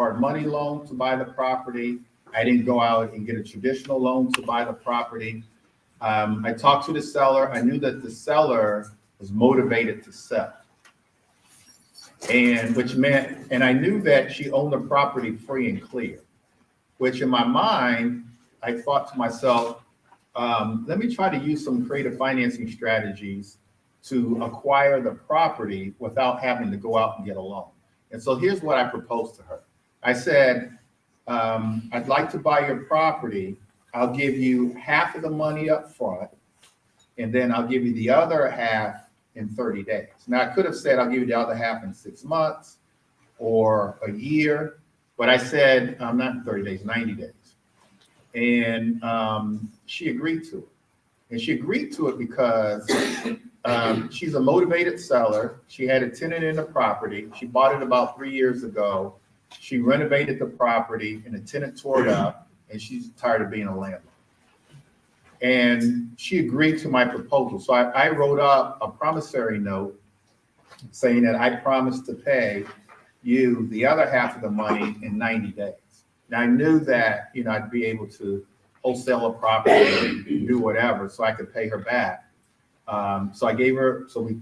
hard money loan to buy the property. I didn't go out and get a traditional loan to buy the property. I talked to the seller. I knew that the seller was motivated to sell. And which meant, and I knew that she owned the property free and clear, which in my mind, I thought to myself, let me try to use some creative financing strategies to acquire the property without having to go out and get a loan. And so here's what I proposed to her. I said, I'd like to buy your property. I'll give you half of the money up front, and then I'll give you the other half in 30 days. Now, I could have said I'll give you the other half in 6 months or a year, but I said, not 30 days, 90 days. And she agreed to it. And she agreed to it because she's a motivated seller. She had a tenant in the property. She bought it about 3 years ago. She renovated the property and the tenant tore it up, and she's tired of being a landlord. And she agreed to my proposal. So I wrote up a promissory note saying that I promised to pay you the other half of the money in 90 days. Now I knew that, I'd be able to wholesale a property and do whatever, so I could pay her back. So I gave her, so we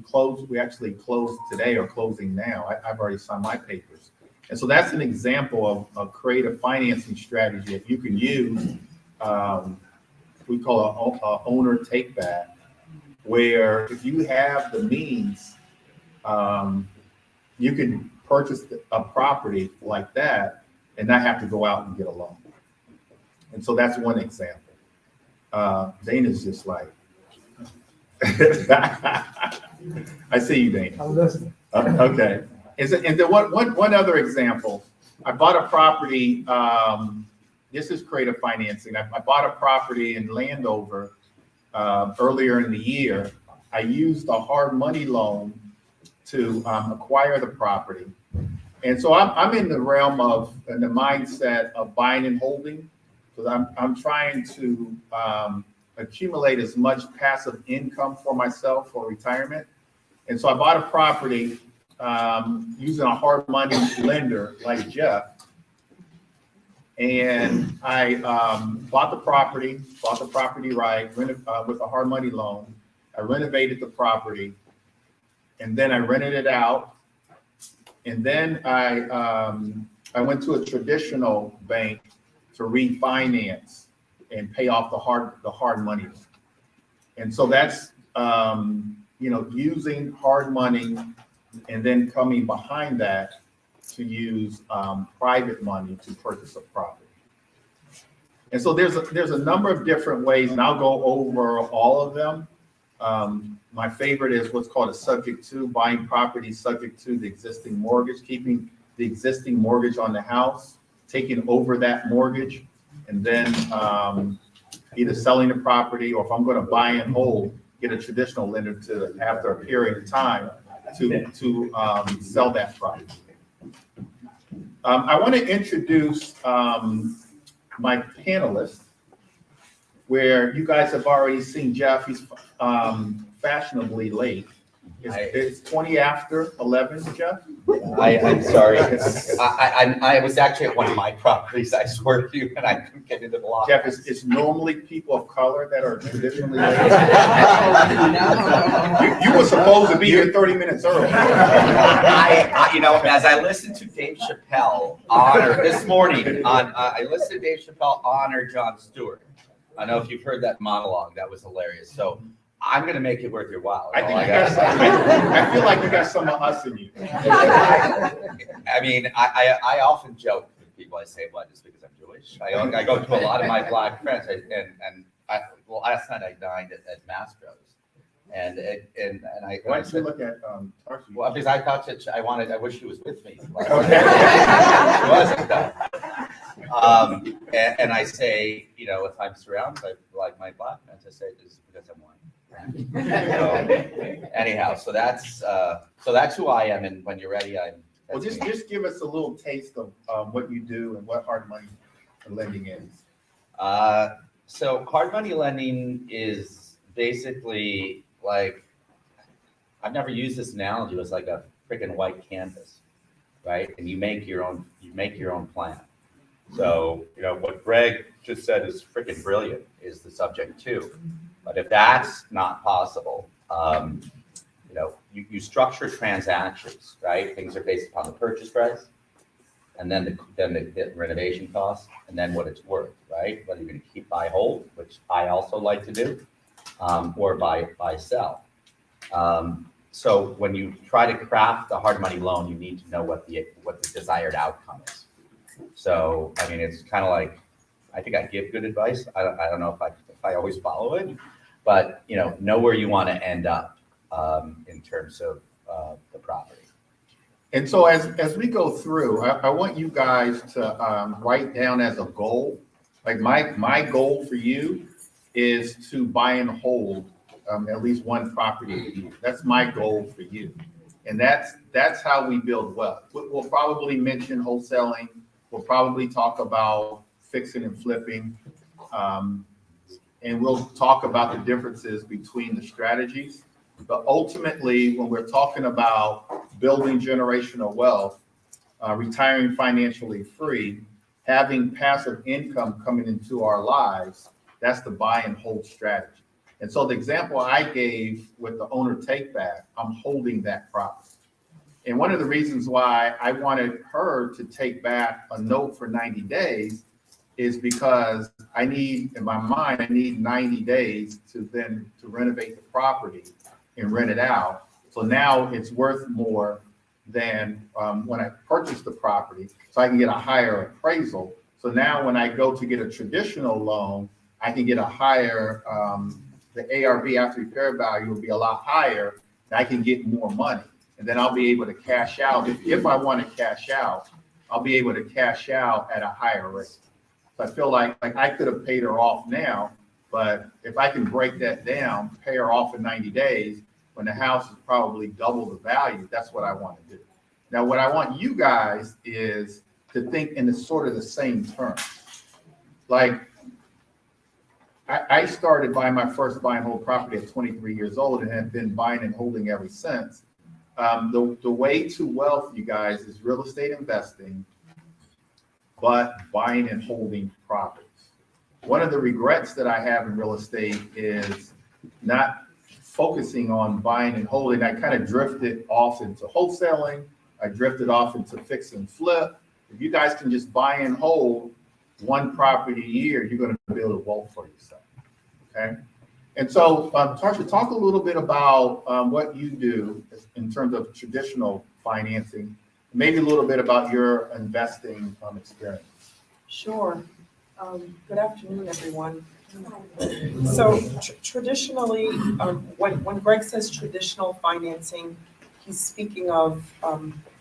actually closed today or closing now. I've already signed my papers. And so that's an example of a creative financing strategy that you can use. We call a owner take back, where if you have the means, you can purchase a property like that and not have to go out and get a loan. And so that's one example. Dana's just like, I see you, Dana. I'm listening. Okay. And then one other example, I bought a property, this is creative financing. I bought a property in Landover earlier in the year. I used a hard money loan to acquire the property. And so I'm in the realm of, in the mindset of buying and holding, because I'm trying to accumulate as much passive income for myself for retirement. And so I bought a property using a hard money lender like Jeff. And I bought the property right, with a hard money loan. I renovated the property, and then I rented it out. And then I went to a traditional bank to refinance and pay off the hard money loan. And so that's using hard money and then coming behind that to use private money to purchase a property. And so there's a number of different ways, and I'll go over all of them. My favorite is what's called a subject to, buying property subject to the existing mortgage, keeping the existing mortgage on the house, taking over that mortgage, and then either selling the property, or if I'm going to buy and hold, get a traditional lender to, after a period of time, to sell that property. I want to introduce my panelists, where you guys have already seen Jeff. He's fashionably late. It's 20 after 11, Jeff? I'm sorry. I was actually at one of my properties, I swear to you, and I couldn't get into the lot. Jeff, it's normally people of color that are traditionally late. You were supposed to be here 30 minutes early. As I listened to Dave Chappelle this morning, I listened to Dave Chappelle honor Jon Stewart. I don't know if you've heard that monologue. That was hilarious. So I'm going to make it worth your while. I feel like you got some of us in you. I mean, I often joke with people. I say, "Well, just because I'm Jewish." I go to a lot of my black friends, last night I dined at Mastro's, and I. Why don't you look at Tarshish? Well, because I thought that I wish she was with me. Like, Okay. She wasn't though. And I say, if I'm surrounded by like my black friends, I say it's because I'm white. So, anyhow, so that's who I am, and when you're ready, Well, just give us a little taste of what you do and what hard money lending is. So hard money lending is basically like, I've never used this analogy. It was like a freaking white canvas. right? And you make your own plan. So, what Greg just said is freaking brilliant, is the subject too. But if that's not possible, you structure transactions, right? Things are based upon the purchase price, and then the renovation costs, and then what it's worth, right? Whether you're gonna keep, buy, hold, which I also like to do, or buy, sell. So when you try to craft a hard money loan, you need to know what the desired outcome is. So, I mean, it's kind of like, I think I give good advice. I don't know if I always follow it, but, know where you want to end up in terms of the property. And so as we go through, I want you guys to write down as a goal, like my goal for you is to buy and hold at least one property a year. That's my goal for you. And that's how we build wealth. We'll probably mention wholesaling. We'll probably talk about fixing and flipping. And we'll talk about the differences between the strategies. But ultimately, when we're talking about building generational wealth, retiring financially free, having passive income coming into our lives, that's the buy and hold strategy. And so the example I gave with the owner take back, I'm holding that property. And one of the reasons why I wanted her to take back a note for 90 days is because in my mind, I need 90 days to renovate the property and rent it out. So now it's worth more than when I purchased the property, so I can get a higher appraisal. So now when I go to get a traditional loan, I can get a higher, the ARV after repair value will be a lot higher, and I can get more money. And then I'll be able to cash out. If I want to cash out, I'll be able to cash out at a higher rate. So I feel like I could have paid her off now, but if I can break that down, pay her off in 90 days, when the house is probably double the value, that's what I want to do. Now, what I want you guys is to think in the sort of the same terms. Like, I started buying my first buy and hold property at 23 years old and have been buying and holding ever since. The way to wealth, you guys, is real estate investing, but buying and holding properties. One of the regrets that I have in real estate is not focusing on buying and holding. I kind of drifted off into wholesaling. I drifted off into fix and flip. If you guys can just buy and hold one property a year, you're going to build a wealth for yourself. Okay. And so, Tarsha, talk a little bit about what you do in terms of traditional financing, maybe a little bit about your investing experience. Sure. Good afternoon, everyone. So traditionally, when Greg says traditional financing, he's speaking of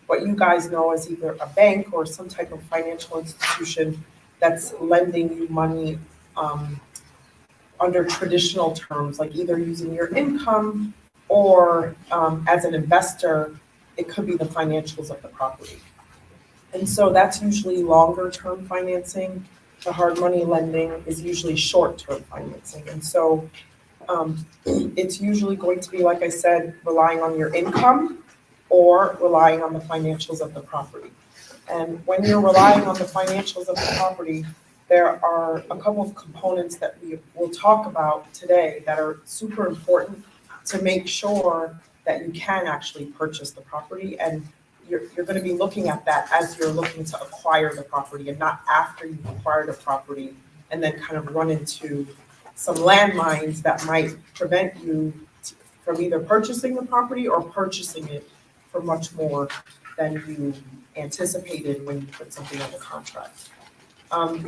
what you guys know as either a bank or some type of financial institution that's lending you money under traditional terms, like either using your income or as an investor, it could be the financials of the property. And so that's usually longer term financing. The hard money lending is usually short term financing. And so it's usually going to be, like I said, relying on your income or relying on the financials of the property. And when you're relying on the financials of the property, there are a couple of components that we will talk about today that are super important to make sure that you can actually purchase the property. And you're going to be looking at that as you're looking to acquire the property and not after you've acquired a property and then kind of run into some landmines that might prevent you from either purchasing the property or purchasing it for much more than you anticipated when you put something under contract.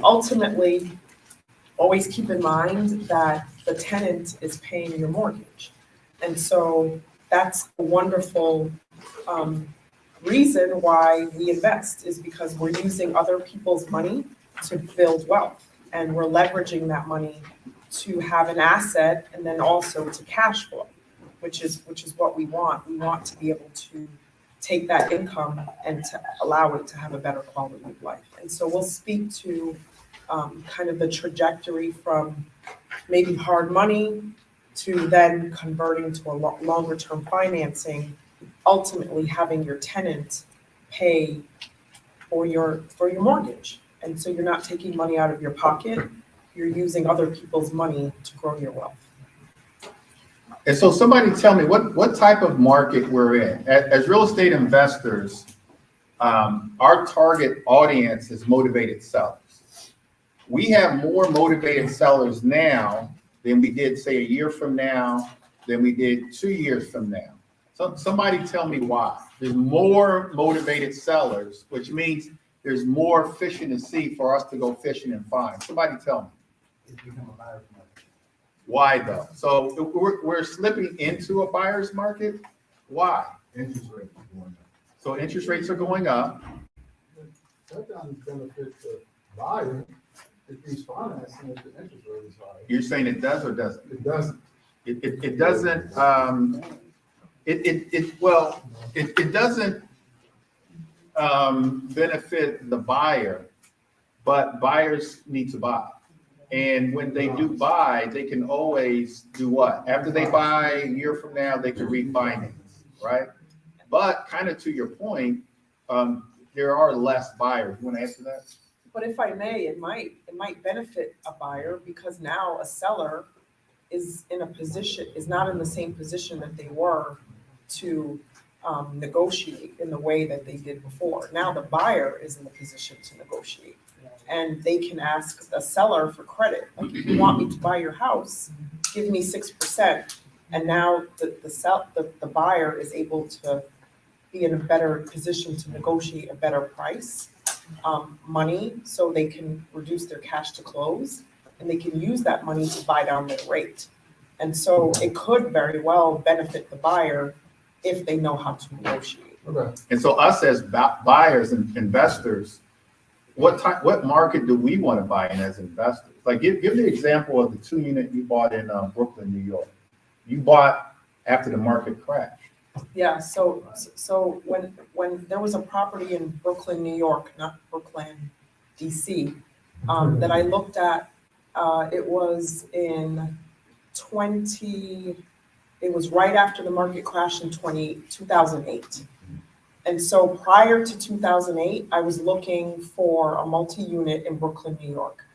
Ultimately, always keep in mind that the tenant is paying your mortgage. And so that's a wonderful reason why we invest, is because we're using other people's money to build wealth, and we're leveraging that money to have an asset and then also to cash flow, which is what we want. We want to be able to take that income and to allow it to have a better quality of life. And so we'll speak to kind of the trajectory from maybe hard money to then converting to a longer term financing, ultimately having your tenant pay for your mortgage. And so you're not taking money out of your pocket, you're using other people's money to grow your wealth. And so somebody tell me what type of market we're in. As real estate investors, our target audience is motivated sellers. We have more motivated sellers now than we did, say, a year from now, than we did 2 years from now. So somebody tell me why. There's more motivated sellers, which means there's more fish in the sea for us to go fishing and find. Somebody tell me. It's become a buyer's market. Why though? So we're slipping into a buyer's market? Why? Interest rates are going up. So interest rates are going up. That doesn't benefit the buyer if he's financing if the interest rate is high. You're saying it does or doesn't? It doesn't. It doesn't, it doesn't benefit the buyer, but buyers need to buy. And when they do buy, they can always do what? After they buy a year from now, they can refinance, right? But kind of to your point, there are less buyers. You want to answer that? But if I may, it might benefit a buyer because now a seller is not in the same position that they were to negotiate in the way that they did before. Now the buyer is in the position to negotiate, and they can ask the seller for credit. Like, if you want me to buy your house, give me 6%. And now the buyer is able to be in a better position to negotiate a better price, money, so they can reduce their cash to close, and they can use that money to buy down their rate. And so it could very well benefit the buyer if they know how to negotiate. Okay. And so us as buyers and investors, what market do we want to buy in as investors? Like give the example of the 2-unit you bought in Brooklyn, New York. You bought after the market crashed. Yeah, so when there was a property in Brooklyn, New York, not Brooklyn, DC, that I looked at, it was it was right after the market crashed in 2008. And so prior to 2008, I was looking for a multi-unit in Brooklyn, New York,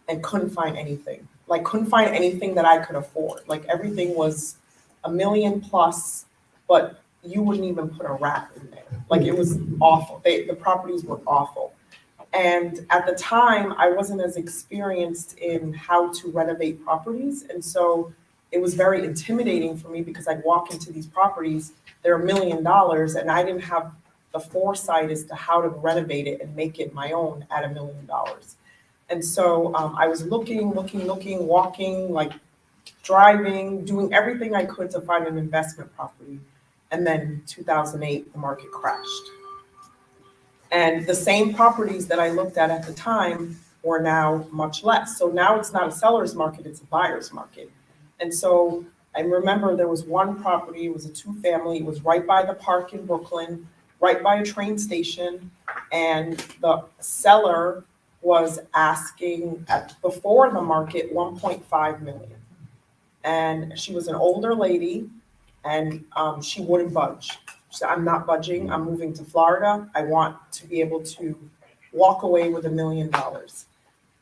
and couldn't find anything. Couldn't find anything that I could afford. Everything was $1 million plus, but you wouldn't even put a rat in there. It was awful. The properties were awful. And at the time, I wasn't as experienced in how to renovate properties. And so it was very intimidating for me because I'd walk into these properties, they're $1 million, and I didn't have the foresight as to how to renovate it and make it my own at $1 million. And so I was looking, walking, driving, doing everything I could to find an investment property. And then in 2008, the market crashed. And the same properties that I looked at the time were now much less. So now it's not a seller's market, it's a buyer's market. And so I remember there was one property, it was a 2-family, it was right by the park in Brooklyn, right by a train station. And the seller was asking before the market 1.5 million. And she was an older lady, and she wouldn't budge. She said, I'm not budging, I'm moving to Florida. I want to be able to walk away with $1 million.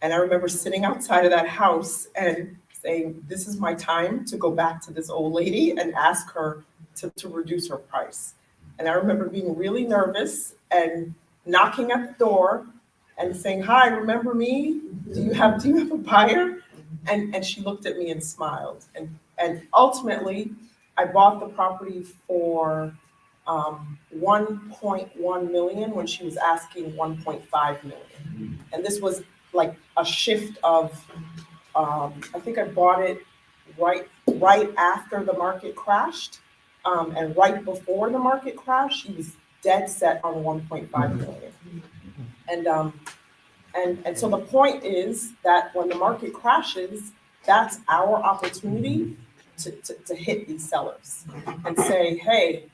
And I remember sitting outside of that house and saying, this is my time to go back to this old lady and ask her to reduce her price. And I remember being really nervous and knocking at the door and saying, hi, remember me? Do you have a buyer? And she looked at me and smiled. And ultimately, I bought the property for 1.1 million when she was asking 1.5 million. And this was a shift of, I think I bought it right after the market crashed. And right before the market crash, she was dead set on 1.5 million. And so the point is that when the market crashes, that's our opportunity to hit these sellers and say, hey,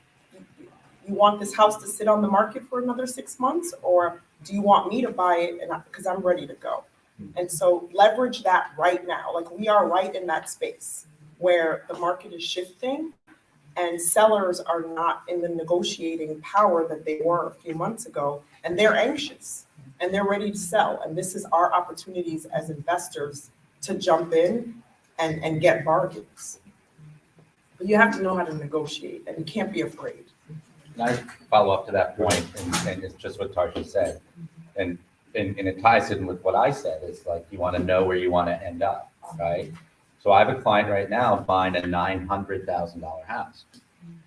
you want this house to sit on the market for another 6 months, or do you want me to buy it because I'm ready to go? And so leverage that right now. We are right in that space where the market is shifting, And sellers are not in the negotiating power that they were a few months ago, and they're anxious and they're ready to sell. And this is our opportunities as investors to jump in and get bargains. But you have to know how to negotiate, and you can't be afraid. And I follow up to that point, and it's just what Tarsha said. And it ties in with what I said. It's like you want to know where you want to end up, right? So I have a client right now buying a $900,000 house.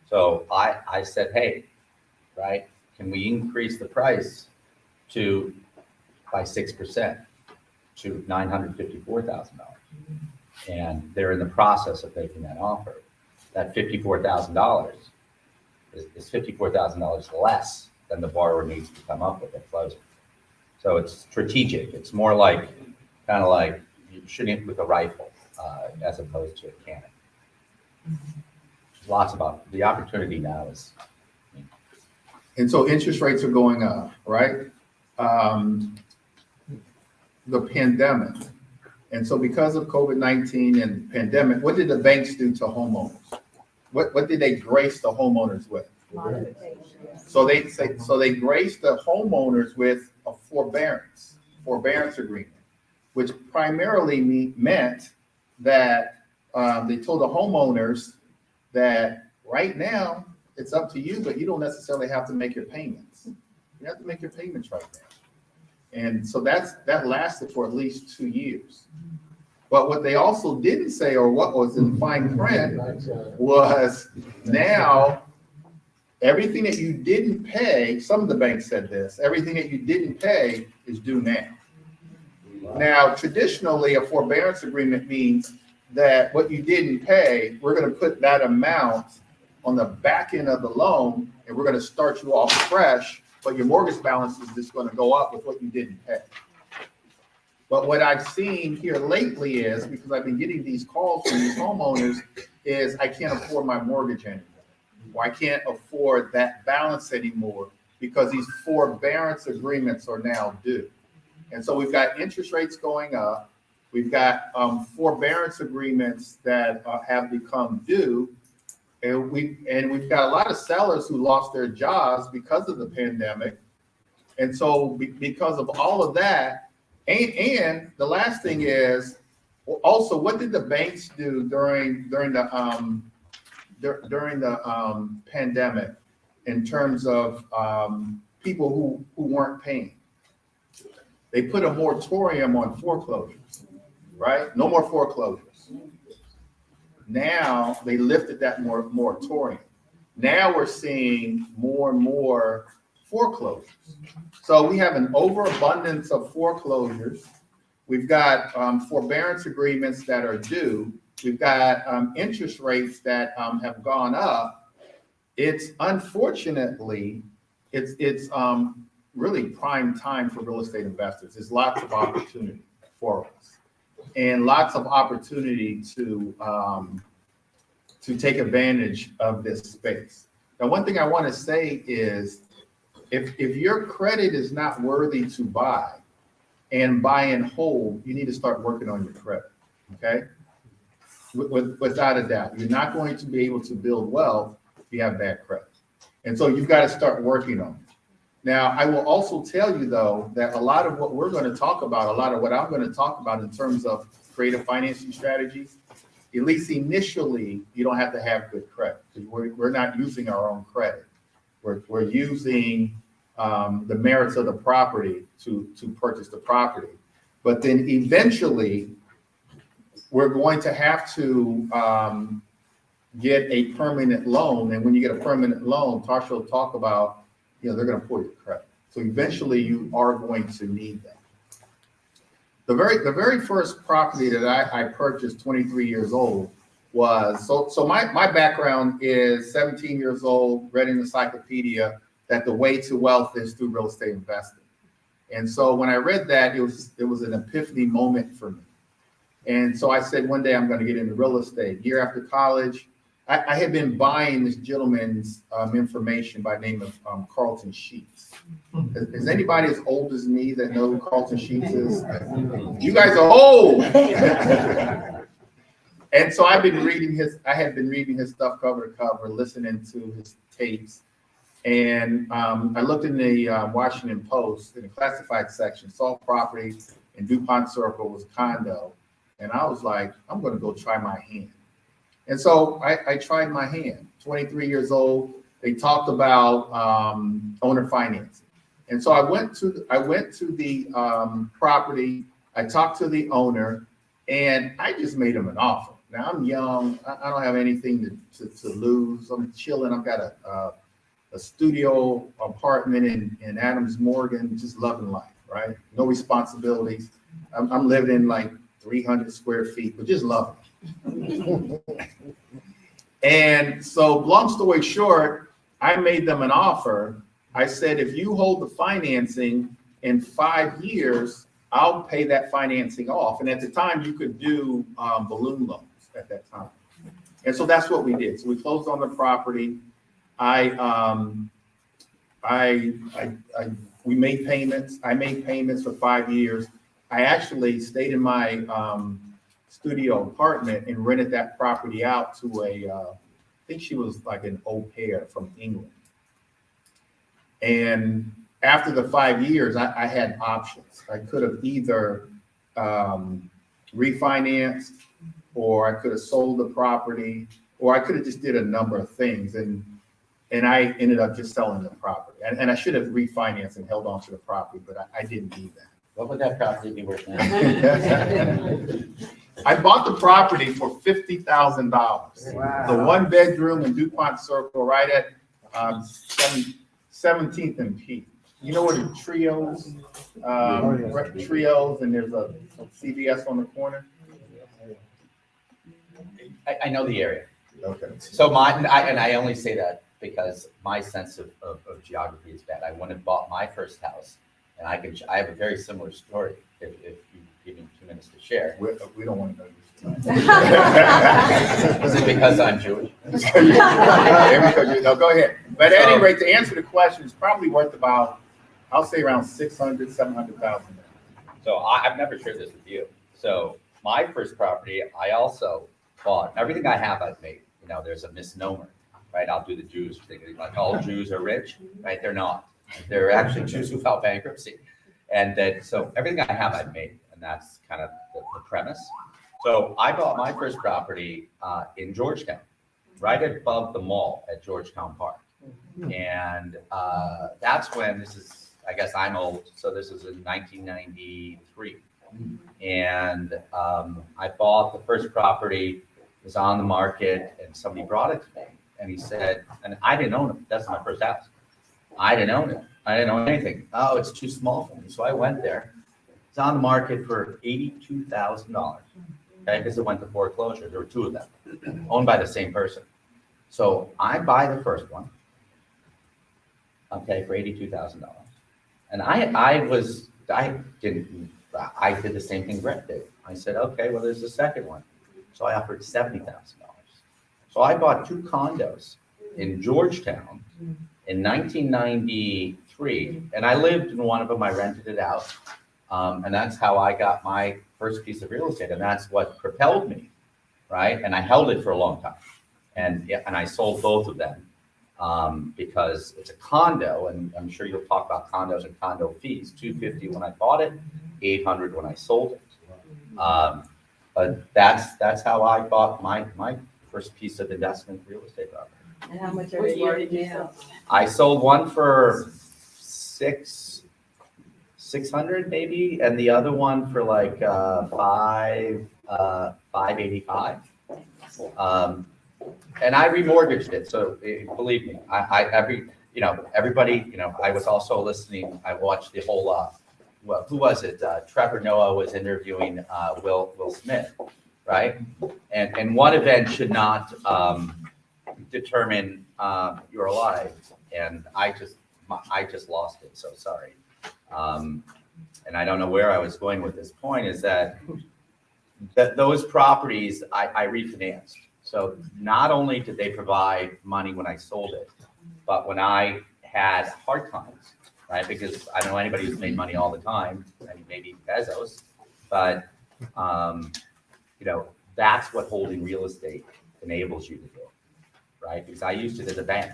So I said, hey, right, can we increase the price by 6% to $954,000? And they're in the process of making that offer. That $54,000 is $54,000 less than the borrower needs to come up with at closing. So it's strategic. It's more like, kind of like you shooting it with a rifle as opposed to a cannon. There's lots about the opportunity now is. And so interest rates are going up, right? The pandemic. And so because of COVID-19 and pandemic, what did the banks do to homeowners? What did they grace the homeowners with? So they graced the homeowners with a forbearance agreement, which primarily meant that they told the homeowners that right now it's up to you, but you don't necessarily have to make your payments. You have to make your payments right now. And so that lasted for at least 2 years. But what they also didn't say, or what was in fine print, was now everything that you didn't pay, some of the banks said this, everything that you didn't pay is due now. Now, traditionally, a forbearance agreement means that what you didn't pay, we're going to put that amount on the back end of the loan, and we're going to start you off fresh, but your mortgage balance is just going to go up with what you didn't pay. But what I've seen here lately is, because I've been getting these calls from these homeowners, is I can't afford my mortgage anymore, or I can't afford that balance anymore because these forbearance agreements are now due. And so we've got interest rates going up. We've got forbearance agreements that have become due. And we've got a lot of sellers who lost their jobs because of the pandemic. And so because of all of that, and the last thing is also, what did the banks do during the pandemic in terms of people who weren't paying? They put a moratorium on foreclosures, right? No more foreclosures. Now they lifted that moratorium. Now we're seeing more and more foreclosures. So we have an overabundance of foreclosures. We've got forbearance agreements that are due. We've got interest rates that have gone up. It's unfortunately, it's really prime time for real estate investors. There's lots of opportunity for us, and lots of opportunity to take advantage of this space. Now, one thing I want to say is, if your credit is not worthy to buy and buy and hold, you need to start working on your credit, okay? Without a doubt, you're not going to be able to build wealth if you have bad credit. And so you've got to start working on it. Now, I will also tell you, though, that a lot of what we're going to talk about, a lot of what I'm going to talk about in terms of creative financing strategies, at least initially, you don't have to have good credit. We're not using our own credit. We're using the merits of the property to purchase the property. But then eventually, we're going to have to get a permanent loan. And when you get a permanent loan, Tarsha will talk about, they're going to pull your credit. So eventually you are going to need that. The very first property that I purchased 23 years old was, so my background is 17 years old, read an encyclopedia that the way to wealth is through real estate investing. And so when I read that, it was an epiphany moment for me. And so I said, one day I'm going to get into real estate. Year after college, I had been buying this gentleman's information by the name of Carlton Sheets. Is anybody as old as me that know who Carlton Sheets is? You guys are old. And so I had been reading his stuff cover to cover, listening to his tapes. And I looked in the Washington Post in the classified section, saw property in DuPont Circle was a condo. And I was like, I'm going to go try my hand. And so I tried my hand, 23 years old. They talked about owner financing. And so I went to the property. I talked to the owner and I just made him an offer. Now I'm young. I don't have anything to lose. I'm chilling. I've got a studio apartment in Adams Morgan, just loving life, right? No responsibilities. I'm living in like 300 square feet, but just loving it. And so long story short, I made them an offer. I said, if you hold the financing in 5 years, I'll pay that financing off. And at the time you could do balloon loans at that time. And so that's what we did. So we closed on the property. We made payments. I made payments for 5 years. I actually stayed in my studio apartment and rented that property out to I think she was like an au pair from England. And after the 5 years, I had options. I could have either refinanced, or I could have sold the property, or I could have just did a number of things. And I ended up just selling the property. And I should have refinanced and held on to the property, but I didn't do that. What would that property be worth now? I bought the property for $50,000. Wow. The 1 bedroom in DuPont Circle, right at 17th and P. You know where the Trios, Trios, and there's a CVS on the corner? I know the area. Okay. So I only say that because my sense of geography is bad. I went and bought my first house, and I have a very similar story if you give me 2 minutes to share. We don't want to know this. Is it because I'm Jewish? No, go ahead. But at any rate, to answer the question, it's probably worth about, I'll say around $600,000, $700,000. So I've never shared this with you. So my first property, I also bought. Everything I have, I've made. You know, there's a misnomer, right? I'll do the Jews thing. Like all Jews are rich, right? They're not. They're actually Jews who filed bankruptcy. And then, so everything I have, I've made. And that's kind of the premise. So I bought my first property in Georgetown, right above the mall at Georgetown Park. And that's when I guess I'm old. So this is in 1993. And I bought the first property, it was on the market, and somebody brought it to me. And he said, and I didn't own it. That's my first house. I didn't own it. I didn't own anything. Oh, it's too small for me. So I went there. It's on the market for $82,000. Okay, because it went to foreclosure. There were 2 of them, owned by the same person. So I buy the first one, okay, for $82,000. And I did the same thing Brett did. I said, okay, well, there's the second one. So I offered $70,000. So I bought 2 condos in Georgetown in 1993, and I lived in one of them. I rented it out, and that's how I got my first piece of real estate, and that's what propelled me, right? And I held it for a long time, and I sold both of them because it's a condo, and I'm sure you'll talk about condos and condo fees. $250 when I bought it, $800 when I sold it. But that's how I bought my first piece of investment real estate property. And how much are they worth now? I sold one for $600 maybe, and the other one for like $585. And I remortgaged it. So believe me, everybody, I was also listening. I watched the whole. Well, who was it? Trevor Noah was interviewing Will Smith, right? And one event should not determine your life. And I just lost it. So sorry. And I don't know where I was going with this point. Is that those properties I refinanced. So not only did they provide money when I sold it, but when I had hard times, right? Because I don't know anybody who's made money all the time. I mean, maybe Bezos, but that's what holding real estate enables you to do, right? Because I used it as a bank,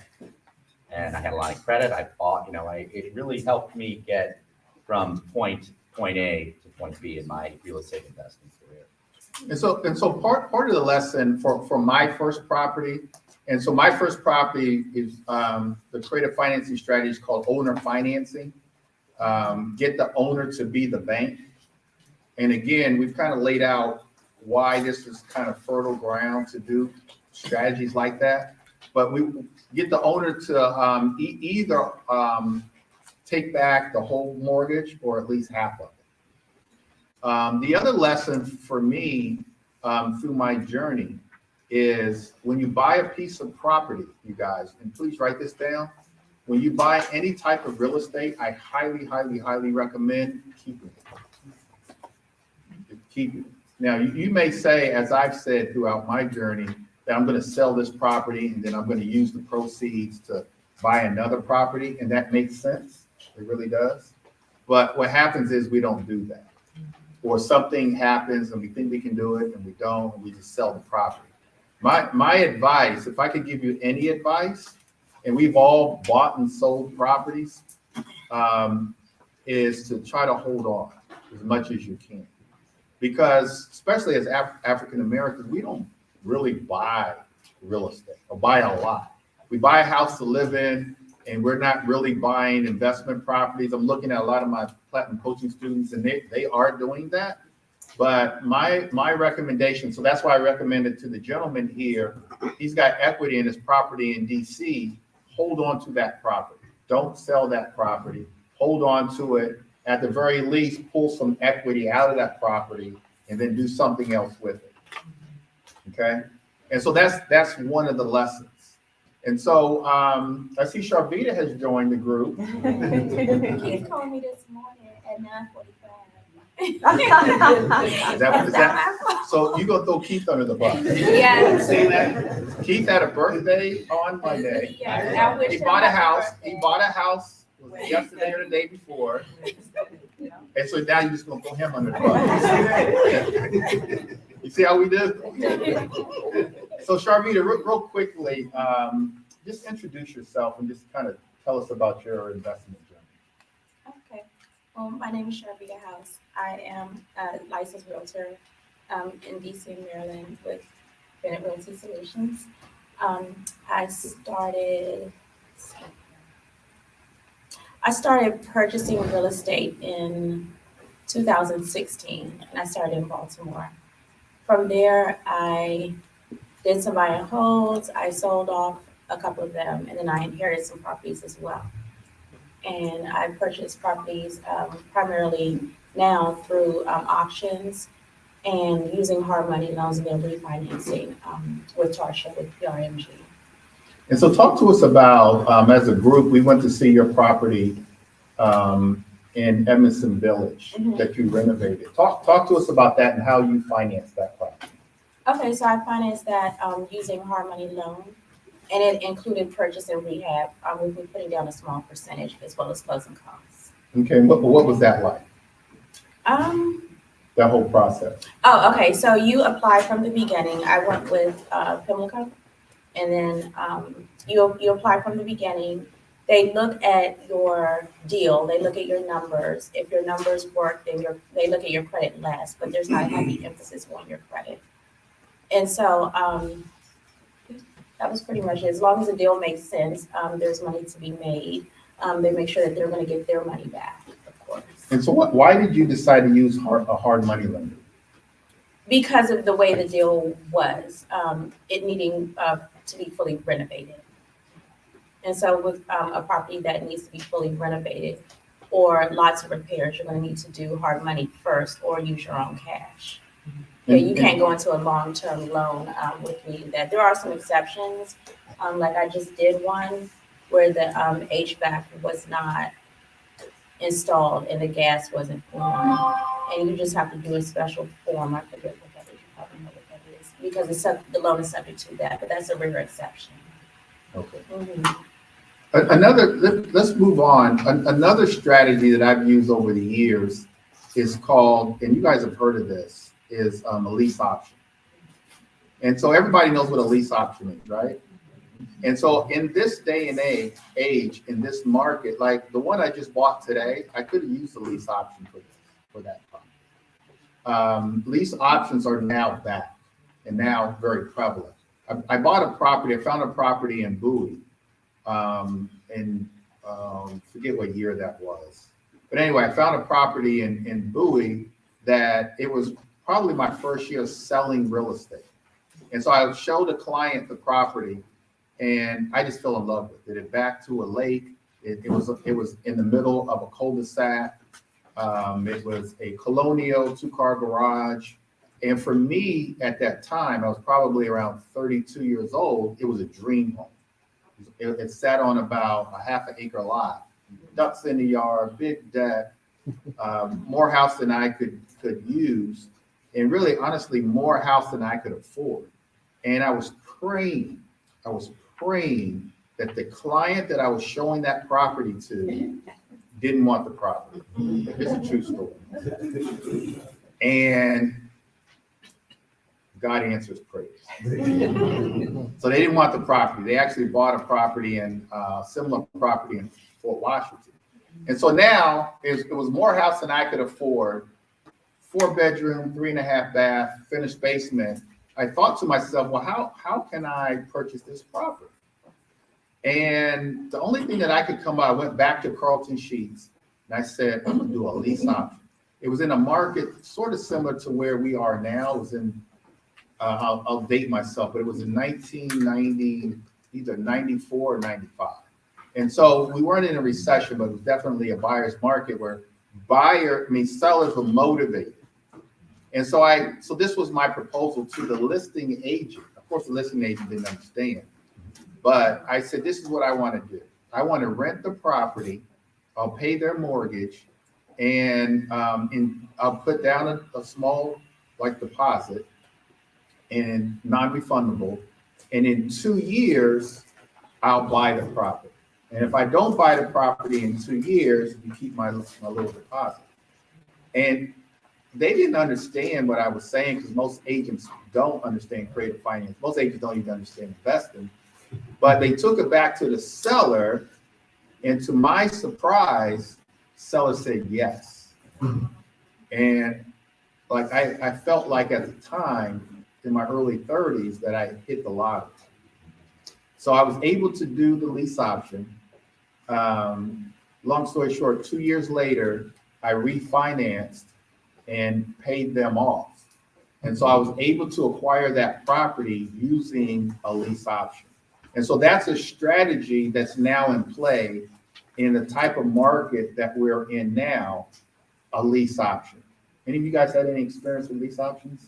and I had a line of credit. I bought, it really helped me get from point A to point B in my real estate investment career. And so part of the lesson for my first property, and so my first property is the creative financing strategy is called owner financing. Get the owner to be the bank. And again, we've kind of laid out why this is kind of fertile ground to do strategies like that. But we get the owner to either take back the whole mortgage or at least half of it. The other lesson for me through my journey is when you buy a piece of property, you guys, and please write this down. When you buy any type of real estate, I highly, highly, highly recommend keeping it. Keep it. Now, you may say, as I've said throughout my journey, that I'm going to sell this property and then I'm going to use the proceeds to buy another property, and that makes sense. It really does. But what happens is we don't do that. Or something happens and we think we can do it and we don't, and we just sell the property. My advice, if I could give you any advice, and we've all bought and sold properties, is to try to hold on as much as you can. Because especially as African Americans, we don't really buy real estate or buy a lot. We buy a house to live in, and we're not really buying investment properties. I'm looking at a lot of my platinum coaching students, and they are doing that. But my recommendation, so that's why I recommended to the gentleman here, he's got equity in his property in DC. Hold on to that property. Don't sell that property. Hold on to it. At the very least, pull some equity out of that property and then do something else with it. Okay? And so that's one of the lessons. And so I see Sharvita has joined the group. Keith called me this morning at 9:45. Is that, so you gonna throw Keith under the bus? Yeah. You see that? Keith had a birthday on Monday. Yeah, I wish He him bought a happy house. birthday. He bought a house was it yesterday or the day before. And so now you're just gonna throw him under the bus. You see how we do? So Sharvita, real quickly, just introduce yourself and just kind of tell us about your investment journey. Okay. Well, my name is Sharvita House. I am a licensed realtor in DC and Maryland with Bennett Realty Solutions. I started purchasing real estate in 2016, and I started in Baltimore. From there, I did some buy and holds. I sold off a couple of them, and then I inherited some properties as well. And I purchased properties primarily now through auctions and using hard money loans and then refinancing with Tarsha with PRMG. And so talk to us about, as a group, we went to see your property in Emerson Village that you renovated. Talk to us about that and how you financed that property. Okay, so I financed that using hard money loan, and it included purchase and rehab. We've been putting down a small percentage as well as closing costs. Okay, what was that like? That whole process? Oh, okay, so you apply from the beginning. I went with Pimlico, and then you apply from the beginning. They look at your deal. They look at your numbers. If your numbers work, then they look at your credit last, but there's not a heavy emphasis on your credit. And so that was pretty much it. As long as the deal makes sense, there's money to be made. They make sure that they're going to get their money back, of course. And so why did you decide to use a hard money lender? Because of the way the deal was, it needing to be fully renovated. And so with a property that needs to be fully renovated or lots of repairs, you're going to need to do hard money first or use your own cash. Yeah, you can't go into a long-term loan with me. That there are some exceptions. Like I just did one where the HVAC was not installed and the gas wasn't on, and you just have to do a special form. I forget what that is. You probably know what that is because the loan is subject to that, but that's a rare exception. Okay. Mm-hmm. Let's move on. Another strategy that I've used over the years is called, and you guys have heard of this, is a lease option. And so everybody knows what a lease option is, right? And so in this day and age, in this market, like the one I just bought today, I could have used a lease option for that property. Lease options are now back and now very prevalent. I bought a property, I found a property in Bowie, forget what year that was. But anyway, I found a property in Bowie that it was probably my first year selling real estate. And so I showed a client the property and I just fell in love with it. It backed to a lake. It was in the middle of a cul-de-sac. It was a colonial 2-car garage. And for me at that time, I was probably around 32 years old. It was a dream home. It sat on about a half an acre lot, ducks in the yard, big deck, more house than I could use. And really, honestly, more house than I could afford. And I was praying that the client that I was showing that property to didn't want the property. It's a true story. And God answers praise. So they didn't want the property. They actually bought a property similar property in Fort Washington. And so now it was more house than I could afford. 4-bedroom, 3.5 bath, finished basement. I thought to myself, well, how can I purchase this property? And the only thing that I could come up, I went back to Carlton Sheets and I said, I'm gonna do a lease option. It was in a market sort of similar to where we are now. It was in, I'll date myself, but it was in 1990, either 94 or 95. And so we weren't in a recession, but it was definitely a buyer's market where sellers were motivated. And so this was my proposal to the listing agent. Of course, the listing agent didn't understand, but I said, this is what I want to do. I want to rent the property. I'll pay their mortgage and I'll put down a small deposit and non-refundable. And in 2 years, I'll buy the property. And if I don't buy the property in 2 years, you keep my little deposit. And they didn't understand what I was saying because most agents don't understand creative finance. Most agents don't even understand investing. But they took it back to the seller, and to my surprise, seller said yes. And I felt like at the time in my early 30s that I hit the lottery. So I was able to do the lease option. Long story short, 2 years later, I refinanced and paid them off. And so I was able to acquire that property using a lease option. And so that's a strategy that's now in play in the type of market that we're in now, a lease option. Any of you guys had any experience with lease options?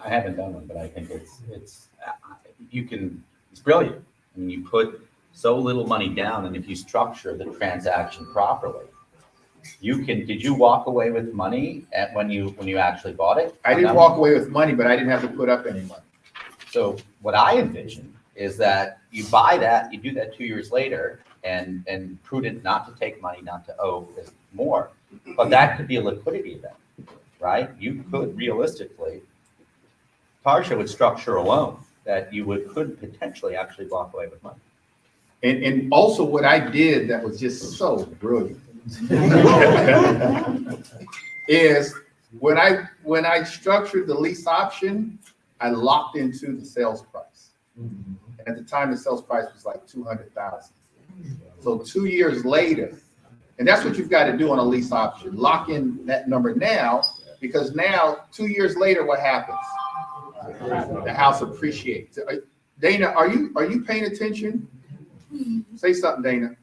I haven't done one, but I think it's brilliant. I mean, you put so little money down, and if you structure the transaction properly, did you walk away with money when you actually bought it? I didn't walk away with money, but I didn't have to put up any money. So what I envision is that you buy that, you do that 2 years later, and prudent not to take money, not to owe more. But that could be a liquidity event, right? You could realistically, Tarsha would structure a loan that you could potentially actually walk away with money. And also what I did that was just so brilliant is when I structured the lease option, I locked into the sales price. At the time, the sales price was like $200,000. So 2 years later, and that's what you've got to do on a lease option. Lock in that number now, because now 2 years later, what happens? The house appreciates. Dana, are you paying attention? Say something, Dana.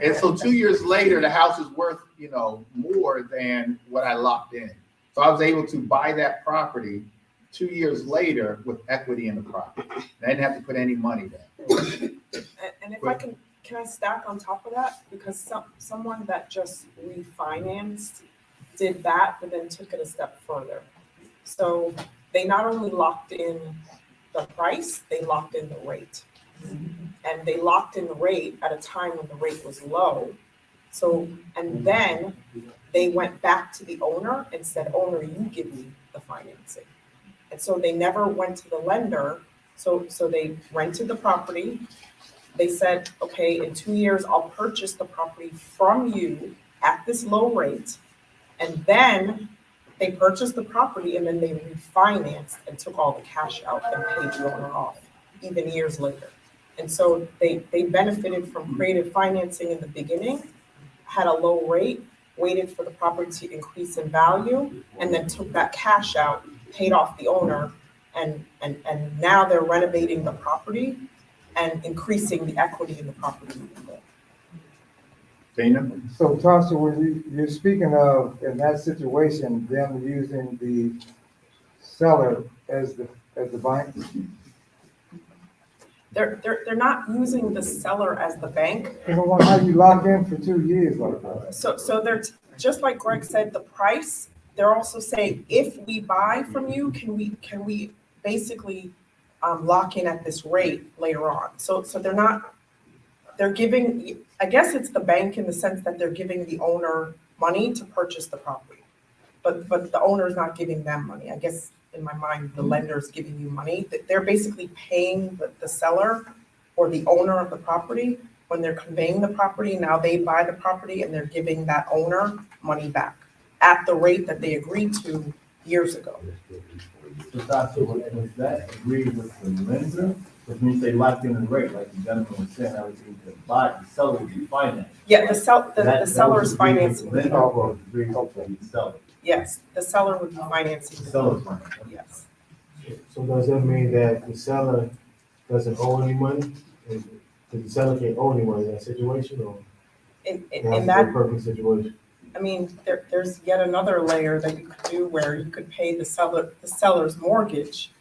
And so 2 years later, the house is worth, more than what I locked in. So I was able to buy that property 2 years later with equity in the property. I didn't have to put any money down. And if I can I stack on top of that? Because someone that just refinanced did that, but then took it a step further. So they not only locked in the price, they locked in the rate. And they locked in the rate at a time when the rate was low. So, and then they went back to the owner and said, owner, you give me the financing. And so they never went to the lender. So they rented the property. They said, okay, in 2 years, I'll purchase the property from you at this low rate. And then they purchased the property and then they refinanced and took all the cash out and paid the owner off, even years later. And so they benefited from creative financing in the beginning, had a low rate, waited for the property to increase in value, and then took that cash out, paid off the owner, and now they're renovating the property and increasing the equity in the property. Dana? So Tasha, when you're speaking of, in that situation, them using the seller as the bank? They're not using the seller as the bank. You know, how you lock in for 2 years like that? So they're, just like Greg said, the price, they're also saying, if we buy from you, can we basically lock in at this rate later on? So they're giving, I guess it's the bank in the sense that they're giving the owner money to purchase the property. But the owner's not giving them money. I guess in my mind, the lender's giving you money. They're basically paying the seller or the owner of the property when they're conveying the property. Now they buy the property and they're giving that owner money back at the rate that they agreed to years ago. So was that agreed with the lender? Because when you say locked in the rate, like the gentleman was saying, I was able to buy, the seller would be financed. Yeah, the seller's financing. The lender was agreed with the seller. Yes, the seller would be financing. The seller's money. Yes. So does that mean that the seller doesn't owe any money? And the seller can't owe any money in that situation, or In it has to be a that, perfect situation? I mean, there's yet another layer that you could do where you could pay the seller's mortgage,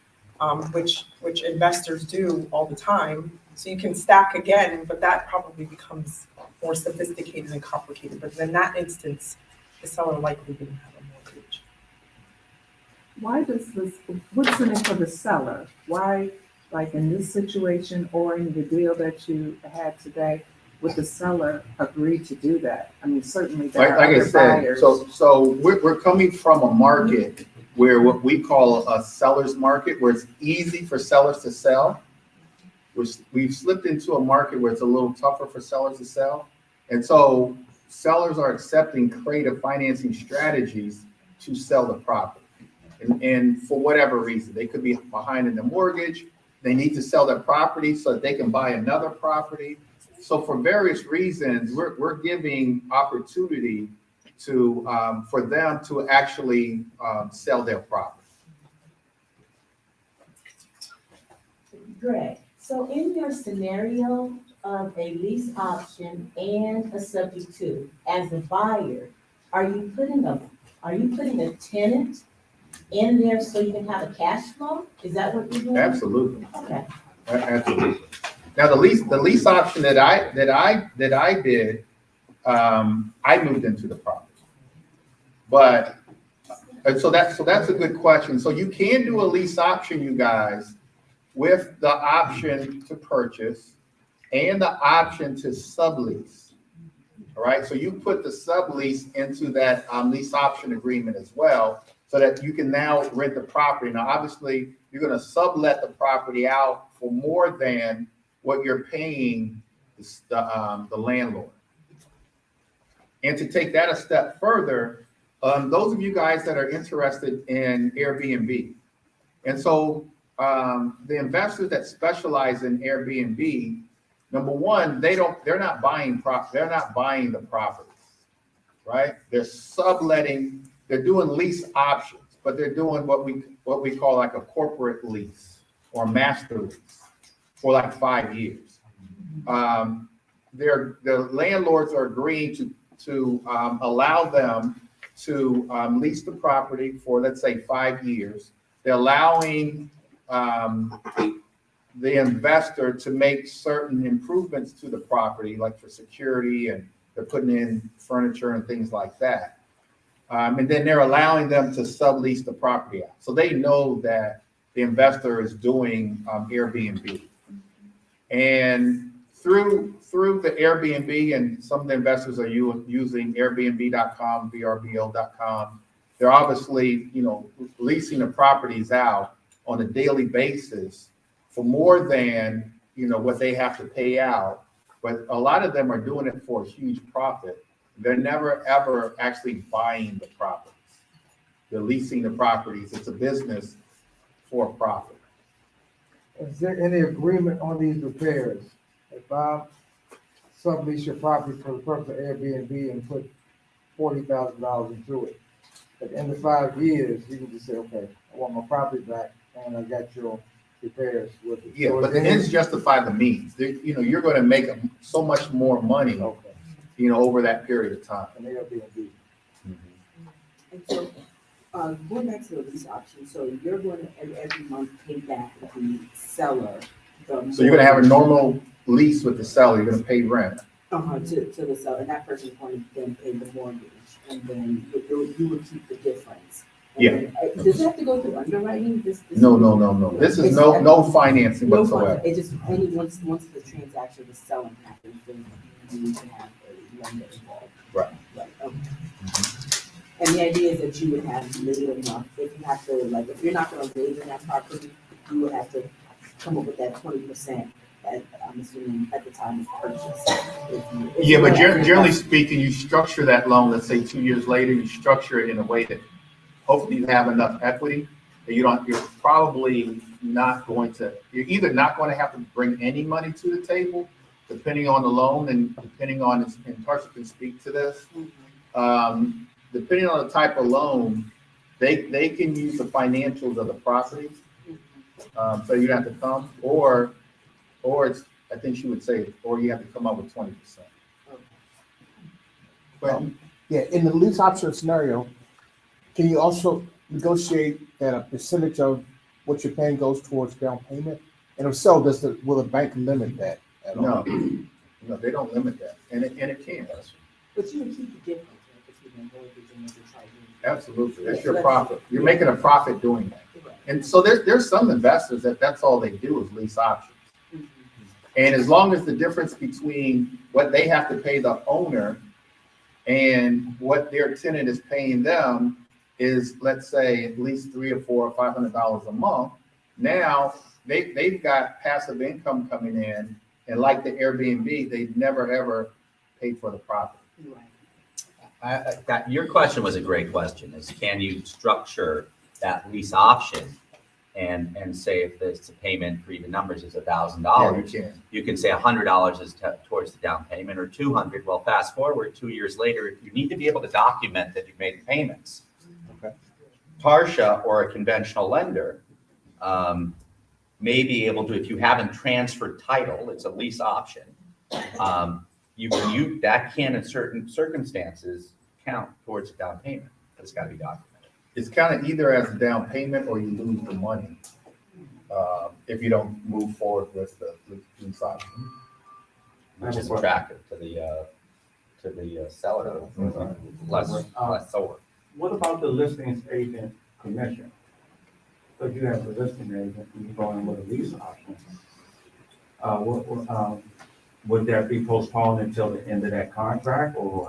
which investors do all the time. So you can stack again, but that probably becomes more sophisticated and complicated. But in that instance, the seller likely didn't have a mortgage. Why does this, what's in it for the seller? Why, like in this situation or in the deal that you had today, would the seller agree to do that? I mean, certainly there Like are I other said, buyers. so we're coming from a market where what we call a seller's market, where it's easy for sellers to sell. We've slipped into a market where it's a little tougher for sellers to sell. And so sellers are accepting creative financing strategies to sell the property. And for whatever reason, they could be behind in the mortgage. They need to sell their property so that they can buy another property. So for various reasons, we're giving opportunity to for them to actually sell their property. Greg, so in your scenario of a lease option and a subject to, as a buyer, are you putting a tenant in there so you can have a cash flow? Is that what you're doing? Absolutely. Okay. Absolutely. Now the lease option that I did, I moved into the property. But so that's a good question. So you can do a lease option, you guys, with the option to purchase and the option to sublease. All right. So you put the sublease into that lease option agreement as well, so that you can now rent the property. Now, obviously, you're going to sublet the property out for more than what you're paying the landlord. And to take that a step further, those of you guys that are interested in Airbnb, and so the investors that specialize in Airbnb, number one, they're not buying the properties, right? They're subletting. They're doing lease options, but they're doing what we call like a corporate lease or master lease for like 5 years. The landlords are agreeing to allow them to lease the property for, let's say, 5 years. They're allowing the investor to make certain improvements to the property, like for security, and they're putting in furniture and things like that. And then they're allowing them to sublease the property out. So they know that the investor is doing Airbnb. And through the Airbnb, and some of the investors are using Airbnb.com, VRBO.com. They're obviously, leasing the properties out on a daily basis for more than, what they have to pay out. But a lot of them are doing it for a huge profit. They're never, ever actually buying the properties. They're leasing the properties. It's a business for profit. Is there any agreement on these repairs? If I sublease your property for the purpose of Airbnb and put $40,000 into it, at the end of 5 years, you can just say, okay, I want my property back and I got your repairs with it. Yeah, So but the is there ends justify the means. You're going to make so much more money, any- Okay, over that period of time. an Airbnb. And so, going back to the lease option, so you're going to every month pay back the seller. So you're going to have a normal lease with the seller. You're going to pay rent. To the seller, and that person's going to then pay the mortgage, and then you would keep the difference. And Yeah. then, does it have to go through underwriting? This No. This is no financing No whatsoever. fund, it just, once the transaction with selling happens, then you need to have a lender involved. Right. Right, okay. And the idea is that you would have made enough, if you have to, like, if you're not gonna live in that property, you would have to come up with that 20%, I'm assuming, at the time of purchase. If Yeah, you but have to- generally speaking, you structure that loan, let's say 2 years later, you structure it in a way that hopefully you have enough equity that you're probably not going to, you're either not going to have to bring any money to the table, depending on the loan and depending on, and Tarsha can speak to this. Depending on the type of loan, they can use the financials of the property. So you have to come, or it's, I think she would say, or you have to come up with 20%. But Yeah, in the lease option scenario, can you also negotiate that a percentage of what you're paying goes towards down payment? And if so, will the bank limit that at all? no, they don't limit that, and it can. But you would keep the difference, right, between the mortgage and what you're trying to do. Absolutely, that's Yeah, your that's- profit. You're making a profit doing that. Right. And so there's some investors that's all they do is lease options. Mhm. And as long as the difference between what they have to pay the owner and what their tenant is paying them is, let's say, at least $300 or $400 or $500 a month, now they've got passive income coming in, and like the Airbnb, they never ever paid for the property. Right. Your question was a great question, is can you structure that lease option and say if it's a payment for even numbers is Yeah, $1,000, you can. you can say $100 is towards the down payment or $200. Well, fast forward 2 years later, you need to be able to document that you've made the payments. Okay. Tarsha or a conventional lender may be able to, if you haven't transferred title, it's a lease option. That can in certain circumstances count towards the down payment, but it's got to be documented. It's kind of either as a down payment or you lose the money if you don't move forward with the lease option. Which is attractive to the seller, less solar. What about the listings agent commission? So you have the listing agent and you go in with a lease option. Would that be postponed until the end of that contract or,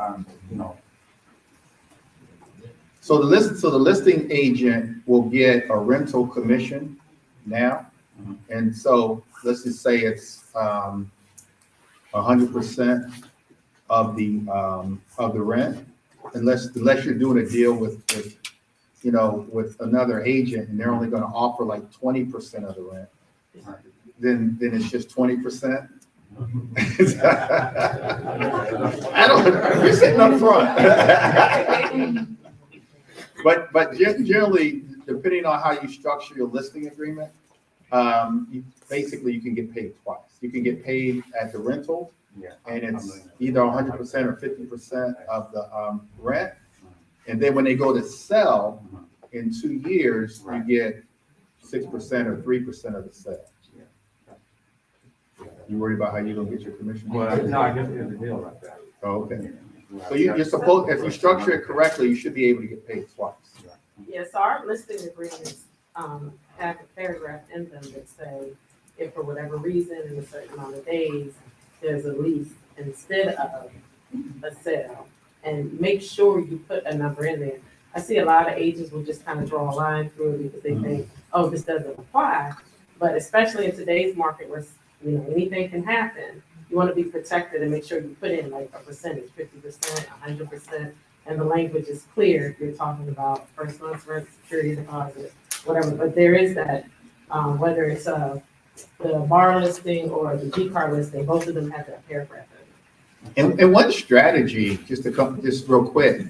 So the listing agent will get a rental commission now. Mhm. And so let's just say it's 100% of the rent, unless you're doing a deal with another agent and they're only going to offer like 20% of the rent, then it's just 20%. I don't, you're sitting up front. But generally, depending on how you structure your listing agreement, basically you can get paid twice. You can get paid at the rental, yeah. and it's either 100% or 50% of the rent. And then when they go to sell in 2 years, you get 6% or 3% of the sale. You worry about how you're gonna get your commission? Well, no, I guess it's a deal like that. Oh, okay. So you're supposed, if you structure it correctly, you should be able to get paid twice. Yes, our listing agreements, have a paragraph in them that say, if for whatever reason, in a certain amount of days, there's a lease instead of a sale, and make sure you put a number in there. I see a lot of agents will just kind of draw a line through it because they think, oh, this doesn't apply. But especially in today's market where, you know, anything can happen, you want to be protected and make sure you put in like a percentage, 50%, 100%, and the language is clear if you're talking about first month's rent, security deposit, whatever. But there is that, whether it's the bar listing or the G car listing, both of them have that paragraph in it. And one strategy, just to come, just real quick,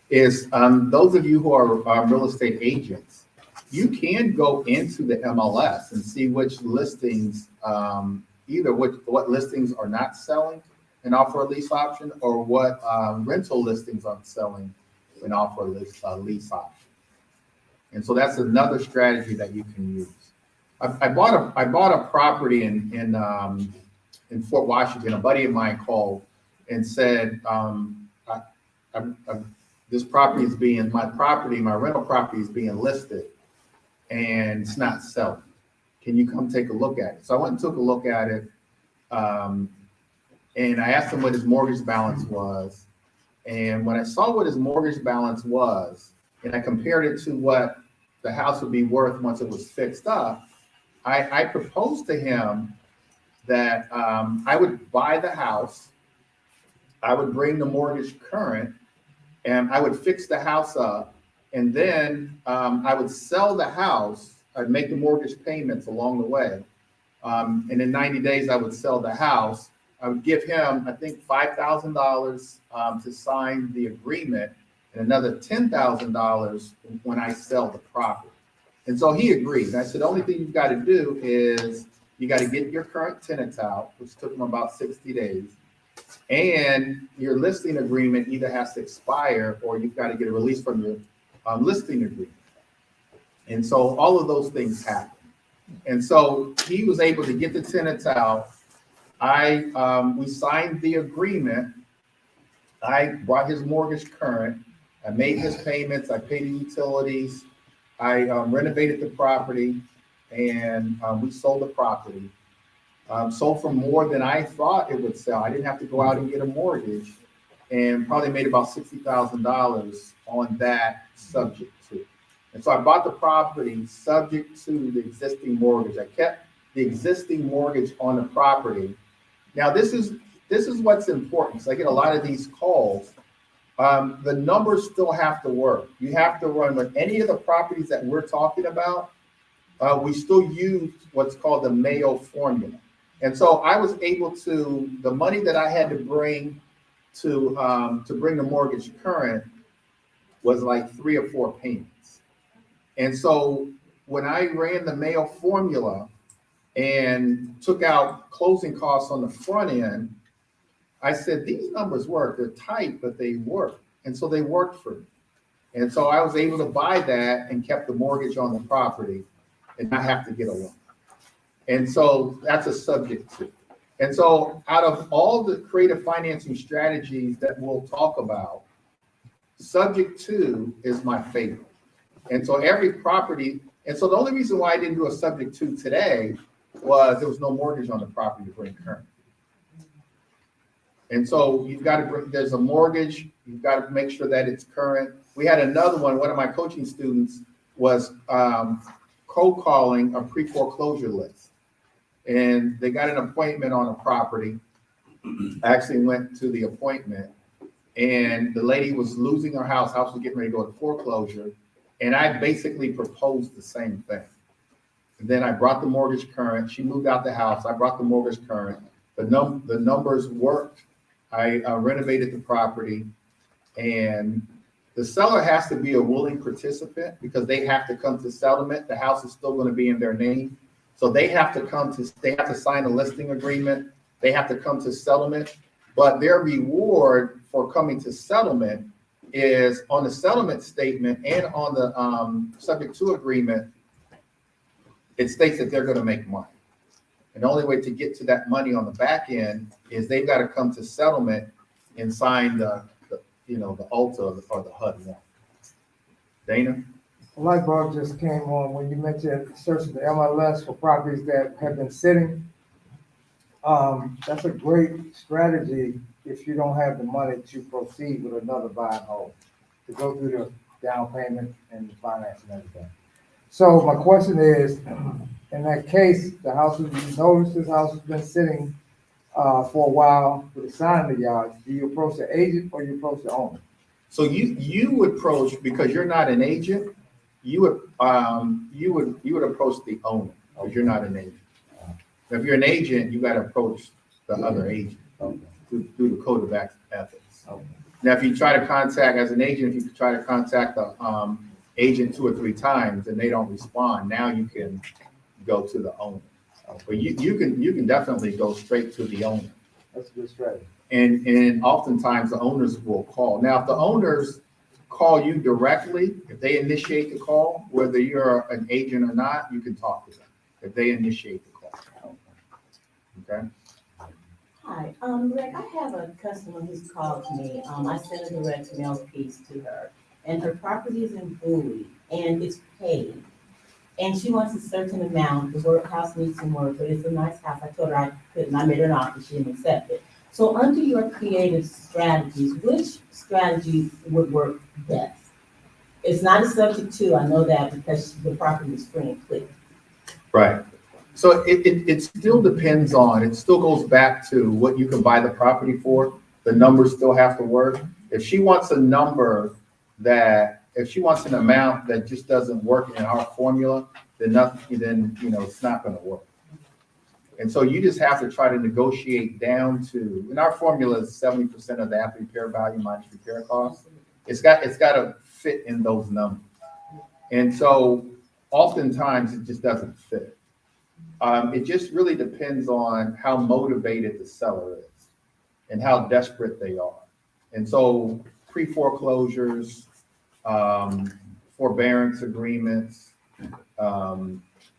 is those of you who are real estate agents, you can go into the MLS and see which listings, either what listings are not selling and offer a lease option, or what rental listings are selling and offer a lease option. And so that's another strategy that you can use. I bought a property in Fort Washington. A buddy of mine called and said, this property is being, my rental property is being listed and it's not selling. Can you come take a look at it? So I went and took a look at it. And I asked him what his mortgage balance was. And when I saw what his mortgage balance was, and I compared it to what the house would be worth once it was fixed up, I proposed to him that I would buy the house, I would bring the mortgage current, and I would fix the house up, and then I would sell the house. I'd make the mortgage payments along the way, and in 90 days I would sell the house. I would give him, I think, $5,000 to sign the agreement, and another $10,000 when I sell the property. And so he agreed. And I said, the only thing you've got to do is you got to get your current tenants out, which took him about 60 days. And your listing agreement either has to expire or you've got to get a release from your listing agreement. And so all of those things happen. And so he was able to get the tenants out. We signed the agreement. I brought his mortgage current. I made his payments. I paid the utilities. I renovated the property, and we sold the property. Sold for more than I thought it would sell. I didn't have to go out and get a mortgage, and probably made about $60,000 on that subject to. And so I bought the property subject to the existing mortgage. I kept the existing mortgage on the property. Now this is what's important. So I get a lot of these calls. The numbers still have to work. You have to run with any of the properties that we're talking about. We still use what's called the Mayo formula. And so I was able to, the money that I had to bring to bring the mortgage current was like 3 or 4 payments. And so when I ran the Mayo formula and took out closing costs on the front end, I said, these numbers work. They're tight, but they work. And so they worked for me. And so I was able to buy that and kept the mortgage on the property and not have to get a loan. And so that's a subject to. And so out of all the creative financing strategies that we'll talk about, subject to is my favorite. And so every property, and so the only reason why I didn't do a subject to today was there was no mortgage on the property to bring current. And so you've got to bring, there's a mortgage, you've got to make sure that it's current. We had another one of my coaching students was cold calling a pre-foreclosure list. And they got an appointment on a property. I actually went to the appointment and the lady was losing her house. House was getting ready to go to foreclosure. And I basically proposed the same thing. And then I brought the mortgage current. She moved out the house. I brought the mortgage current. The numbers worked. I renovated the property, and the seller has to be a willing participant because they have to come to settlement. The house is still going to be in their name. So they have to sign a listing agreement. They have to come to settlement, but their reward for coming to settlement is on the settlement statement and on the subject to agreement. It states that they're going to make money. And the only way to get to that money on the back end is they've got to come to settlement and sign the ULTA or the HUD. Dana? A light bulb just came on when you mentioned searching the MLS for properties that have been sitting. That's a great strategy if you don't have the money to proceed with another buy and hold, to go through the down payment and the finance and everything. So my question is, in that case, the house, you notice this house has been sitting for a while with a sign in the yard. Do you approach the agent or you approach the owner? So you would approach, because you're not an agent, you would approach the owner, because you're not an agent. If you're an agent, you gotta approach the other agent through the code of ethics. Now, if you try to contact, as an agent, if you try to contact the agent 2 or 3 times and they don't respond, now you can go to the owner. But you can definitely go straight to the owner. That's a good strategy. And oftentimes the owners will call. Now, if the owners call you directly, if they initiate the call, whether you're an agent or not, you can talk to them if they initiate the call. Okay? Hi, Greg, I have a customer who's called me. I sent a direct mail piece to her, and her property is in Bowie, and it's paid. And she wants a certain amount. The workhouse needs some work, but it's a nice house. I told her I couldn't. I made her an offer. She didn't accept it. So under your creative strategies, which strategy would work best? It's not a subject to, I know that, because the property is free and clear. Right. So it still depends on, it still goes back to what you can buy the property for. The numbers still have to work. If she wants a number if she wants an amount that just doesn't work in our formula, then it's not gonna work. And so you just have to try to negotiate down to, and our formula is 70% of the after repair value minus repair costs. It's got to fit in those numbers. And so oftentimes it just doesn't fit. It just really depends on how motivated the seller is and how desperate they are. And so pre-foreclosures, forbearance agreements,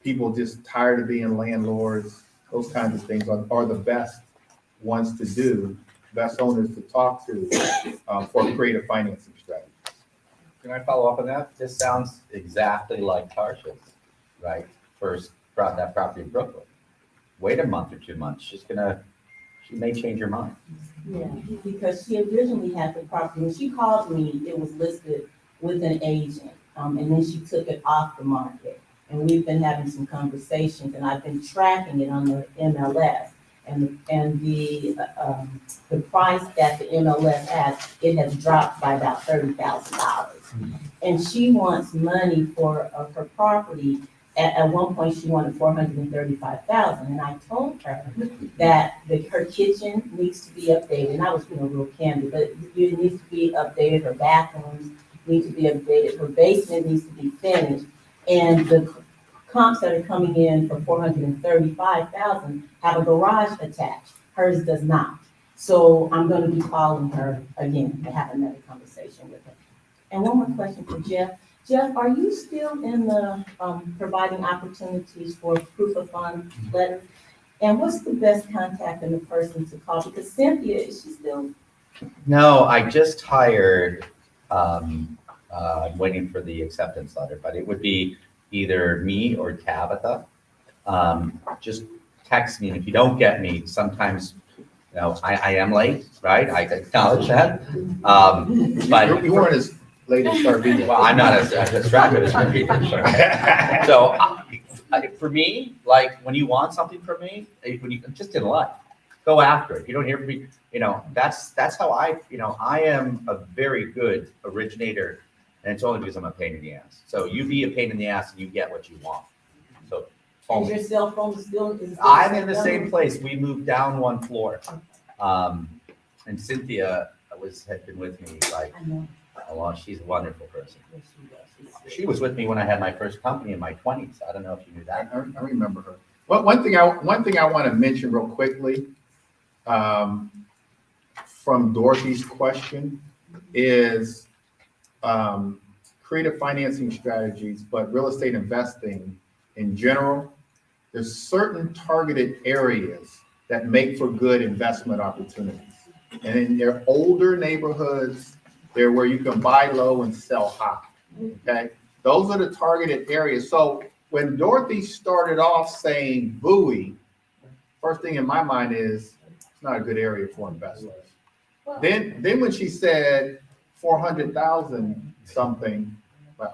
people just tired of being landlords, those kinds of things are the best ones to do, best owners to talk to for creative financing strategies. Can I follow up on that? This sounds exactly like Tarsha's, right? First brought that property in Brooklyn. Wait a month or 2 months, she may change her mind. Yeah, because she originally had the property. When she called me, it was listed with an agent, and then she took it off the market. And we've been having some conversations, and I've been tracking it on the MLS. And the price that the MLS has, it has dropped by about $30,000. And she wants money for her property. At one point, she wanted $435,000, and I told her that her kitchen needs to be updated. And I was, real candid, but it needs to be updated. Her bathrooms need to be updated. Her basement needs to be finished. And the comps that are coming in for $435,000 have a garage attached. Hers does not. So I'm going to be calling her again to have another conversation with her. And one more question for Jeff. Jeff, are you still in the providing opportunities for proof of funds letters? And what's the best contact and the person to call? Because Cynthia, is she still? No, I just hired, I'm waiting for the acceptance letter, but it would be either me or Tabitha. Just text me, and if you don't get me, sometimes, I am late, right? I acknowledge that. But You weren't as late as Sarvina. well, I'm not as distracted as Sarvina. So for me, like when you want something from me, when you just in life, go after it. If you don't hear from me, that's how I am a very good originator, and it's only because I'm a pain in the ass. So you be a pain in the ass and you get what you want. So And your cell phone is still? I'm in the same place. We moved down 1 floor. And Cynthia had been with me like a lot. She's a wonderful person. She was with me when I had my first company in my 20s. I don't know if you knew that. I remember her. Well, one thing I want to mention real quickly from Dorothy's question is creative financing strategies, but real estate investing in general. There's certain targeted areas that make for good investment opportunities. And in their older neighborhoods, they're where you can buy low and sell high. Okay, those are the targeted areas. So when Dorothy started off saying Bowie, first thing in my mind is, it's not a good area for investors. Then when she said 400,000 something, like,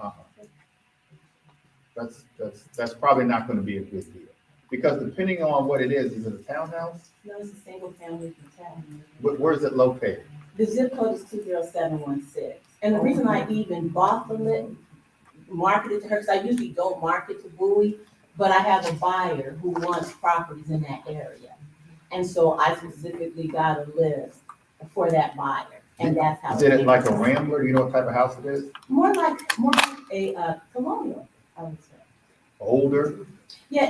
that's probably not gonna be a good deal. Because depending on what it is it a townhouse? No, it's a single family detached. Where's it located? The zip code is 20716. And the reason I even bought the marketed to her, because I usually don't market to Bowie, but I have a buyer who wants properties in that area. And so I specifically got a list for that buyer, and that's how. Is it like a Rambler? Do you know what type of house it is? More like a colonial, I would say. Older? Yeah, I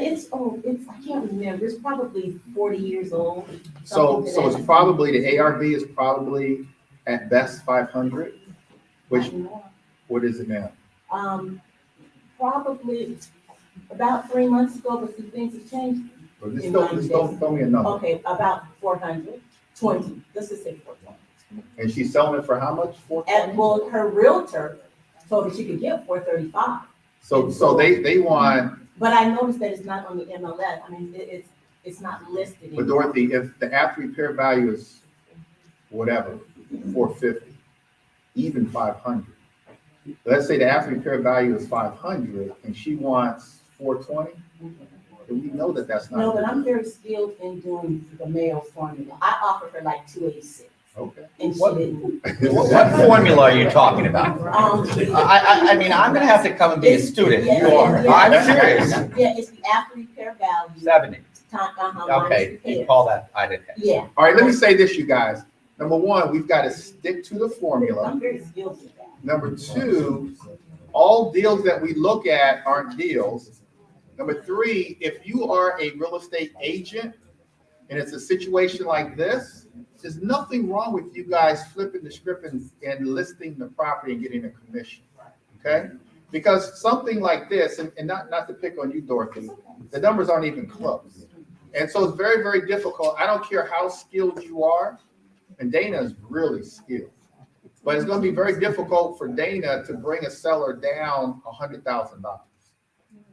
can't remember, it's probably 40 years old. So something to it's that. probably, the ARV is probably at best 500, which, what is it now? Probably about 3 months ago, but some things have changed. Or just don't tell me a number. Okay, about 420, let's just say 420. And she's selling it for how much? 420? And well, her realtor told her she could get 435. So they want, But I noticed that it's not on the MLS, I mean, it's not listed. but Dorothy, if the after repair value is whatever, 450, even 500. Let's say the after repair value is 500 and she wants 420, then we know that that's not. No, but good. I'm very skilled in doing the mail formula. I offered her like 286. Okay. And she What- didn't. What formula are you talking about? The- I mean, I'm gonna have to come and be a student. Yeah, You are. yeah. I'm serious. Yeah, it's the after repair value. 70. Time, Okay, minus you call that, I didn't. Yeah, All right, let me say this, you guys. Number one, we've got to stick to the formula. I'm very skilled with that. Number two, all deals that we look at aren't deals. Number three, if you are a real estate agent and it's a situation like this, there's nothing wrong with you guys flipping the script and listing the property and getting a commission, okay? Because something like this, and not to pick on you, Dorothy, the numbers aren't even close. And so it's very, very difficult. I don't care how skilled you are, and Dana is really skilled. But it's gonna be very difficult for Dana to bring a seller down $100,000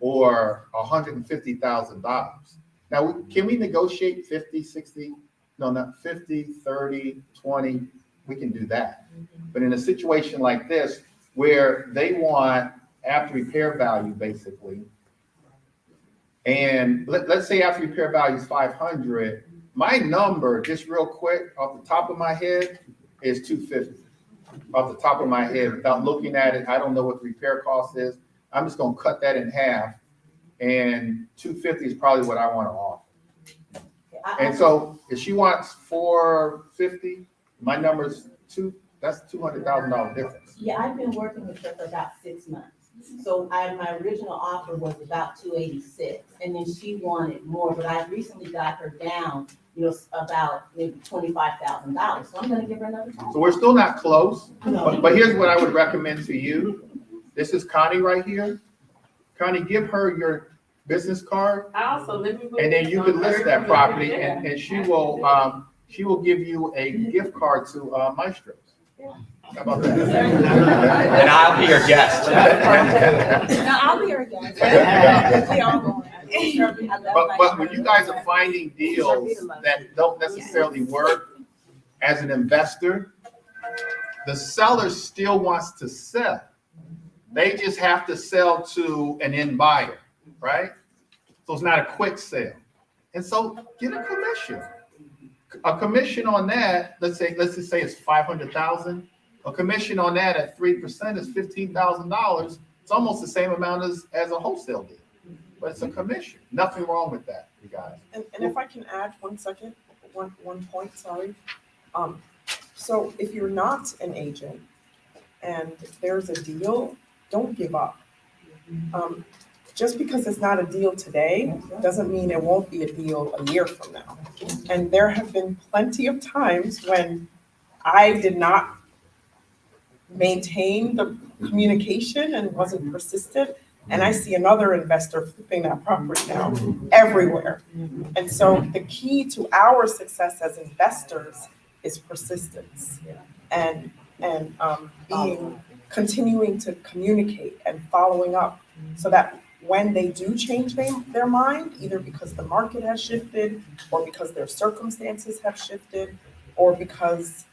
or $150,000. Now, can we negotiate 50, 60? No, not 50, 30, 20, we can do that. But in a situation like this, where they want after repair value, basically, and let's say after repair value is 500, my number, just real quick, off the top of my head, is 250. Off the top of my head, without looking at it, I don't know what the repair cost is. I'm just gonna cut that in half, and 250 is probably what I wanna offer. And so if she wants 450, my number's that's $200,000 difference. Yeah, I've been working with her for about 6 months. So my original offer was about 286, and then she wanted more, but I recently got her down, about maybe $25,000. So I'm gonna give her another time. So we're still not close, but here's what I would recommend to you. This is Connie right here. Connie, give her your business card, I also live in. and then you can list that property, and she will give you a gift card to Maestro's. How about that? And I'll be your guest. No, I'll be your guest. We all going. But when you guys are finding deals that don't necessarily work as an investor, the seller still wants to sell. They just have to sell to an end buyer, right? So it's not a quick sale. And so get a commission. A commission on that, let's just say it's 500,000. A commission on that at 3% is $15,000. It's almost the same amount as a wholesale deal, but it's a commission. Nothing wrong with that, you guys. And if I can add one point, sorry. So if you're not an agent and there's a deal, don't give up. Just because it's not a deal today, doesn't mean it won't be a deal a year from now. And there have been plenty of times when I did not maintain the communication and wasn't persistent, and I see another investor flipping that property now everywhere. And so the key to our success as investors is persistence and continuing to communicate and following up so that when they do change their mind, either because the market has shifted, or because their circumstances have shifted, or because